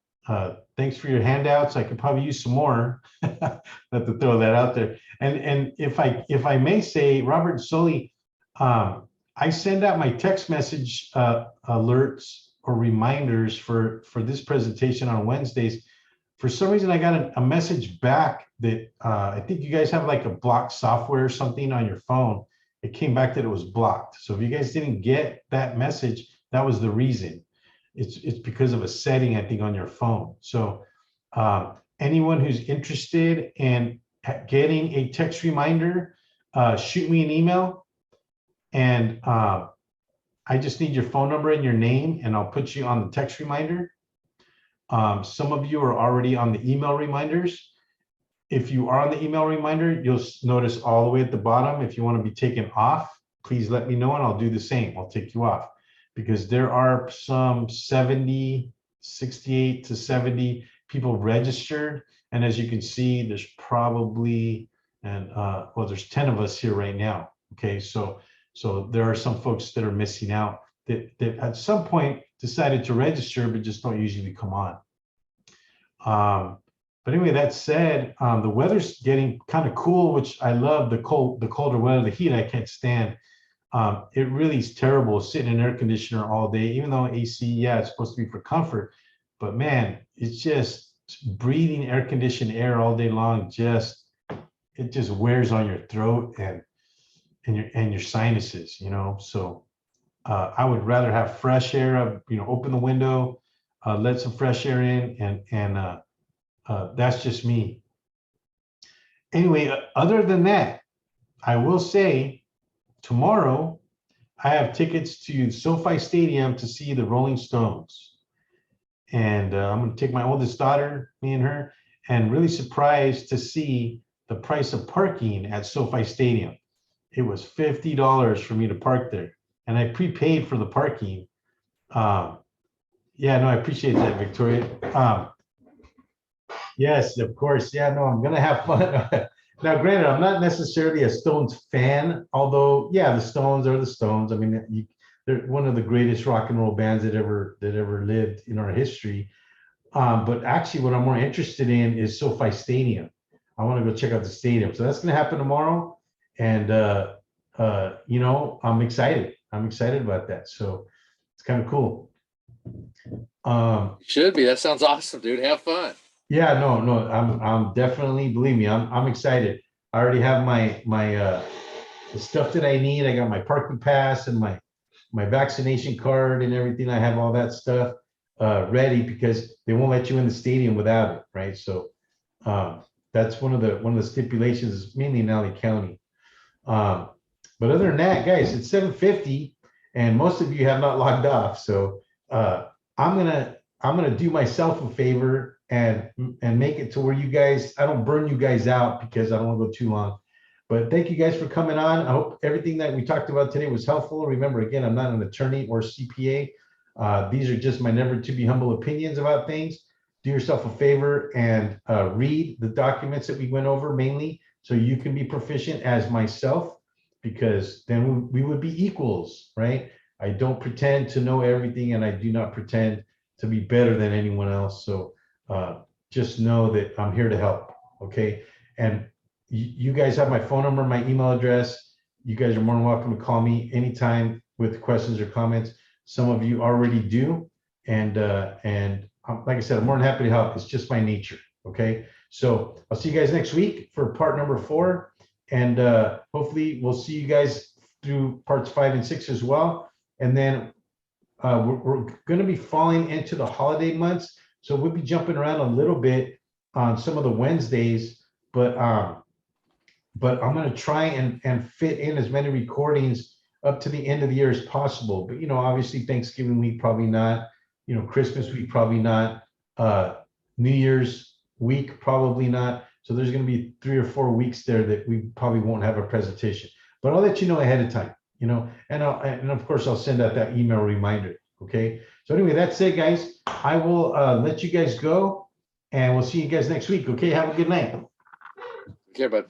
Thanks for your handouts. I could probably use some more. Not to throw that out there. And if I may say, Robert Sully, I send out my text message alerts or reminders for this presentation on Wednesdays. For some reason, I got a message back that I think you guys have like a blocked software or something on your phone. It came back that it was blocked. So if you guys didn't get that message, that was the reason. It's because of a setting, I think, on your phone. So anyone who's interested in getting a text reminder, shoot me an email, and I just need your phone number and your name, and I'll put you on the text reminder. Some of you are already on the email reminders. If you are on the email reminder, you'll notice all the way at the bottom, if you want to be taken off, please let me know and I'll do the same. I'll take you off, because there are some 68 to 70 people registered. And as you can see, there's probably, well, there's 10 of us here right now. Okay, so So there are some folks that are missing out that at some point decided to register, but just don't usually come on. But anyway, that said, the weather's getting kind of cool, which I love. The colder weather, the heat I can't stand. It really is terrible sitting in an air conditioner all day, even though AC, yeah, it's supposed to be for comfort. But man, it's just breathing air conditioned air all day long. It just wears on your throat and your sinuses, you know. So I would rather have fresh air. You know, open the window, let some fresh air in, and that's just me. Anyway, other than that, I will say tomorrow I have tickets to SoFi Stadium to see the Rolling Stones. And I'm going to take my oldest daughter, me and her, and really surprised to see the price of parking at SoFi Stadium. It was $50 for me to park there. And I prepaid for the parking. Yeah, no, I appreciate that, Victoria. Yes, of course. Yeah, no, I'm going to have fun. Now, granted, I'm not necessarily a Stones fan, although, yeah, the Stones are the Stones. I mean, they're one of the greatest rock and roll bands that ever lived in our history. But actually, what I'm more interested in is SoFi Stadium. I want to go check out the stadium. So that's going to happen tomorrow. And, you know, I'm excited. I'm excited about that. So it's kind of cool. Should be. That sounds awesome, dude. Have fun. Yeah, no, I'm definitely, believe me, I'm excited. I already have the stuff that I need. I got my parking pass and my vaccination card and everything. I have all that stuff ready because they won't let you in the stadium without it, right? So that's one of the stipulations, is mainly in LA County. But other than that, guys, it's 7:50 and most of you have not logged off. So I'm gonna do myself a favor and make it to where you guys, I don't burn you guys out because I don't want to go too long. But thank you guys for coming on. I hope everything that we talked about today was helpful. Remember, again, I'm not an attorney or CPA. These are just my never to be humble opinions about things. Do yourself a favor and read the documents that we went over mainly so you can be proficient as myself, because then we would be equals, right? I don't pretend to know everything and I do not pretend to be better than anyone else. So just know that I'm here to help, okay? And you guys have my phone number, my email address. You guys are more than welcome to call me anytime with questions or comments. Some of you already do. And like I said, I'm more than happy to help. It's just my nature, okay? So I'll see you guys next week for part number 4. And hopefully we'll see you guys through parts 5 and 6 as well. And then we're going to be falling into the holiday months. So we'll be jumping around a little bit on some of the Wednesdays, but I'm going to try and fit in as many recordings up to the end of the year as possible. But, you know, obviously Thanksgiving week, probably not, you know, Christmas week, probably not, New Year's week, probably not. So there's going to be 3 or 4 weeks there that we probably won't have a presentation, but I'll let you know ahead of time, you know, and of course I'll send out that email reminder. Okay. So anyway, that's it, guys. I will let you guys go and we'll see you guys next week. Okay. Have a good night. Okay, bud.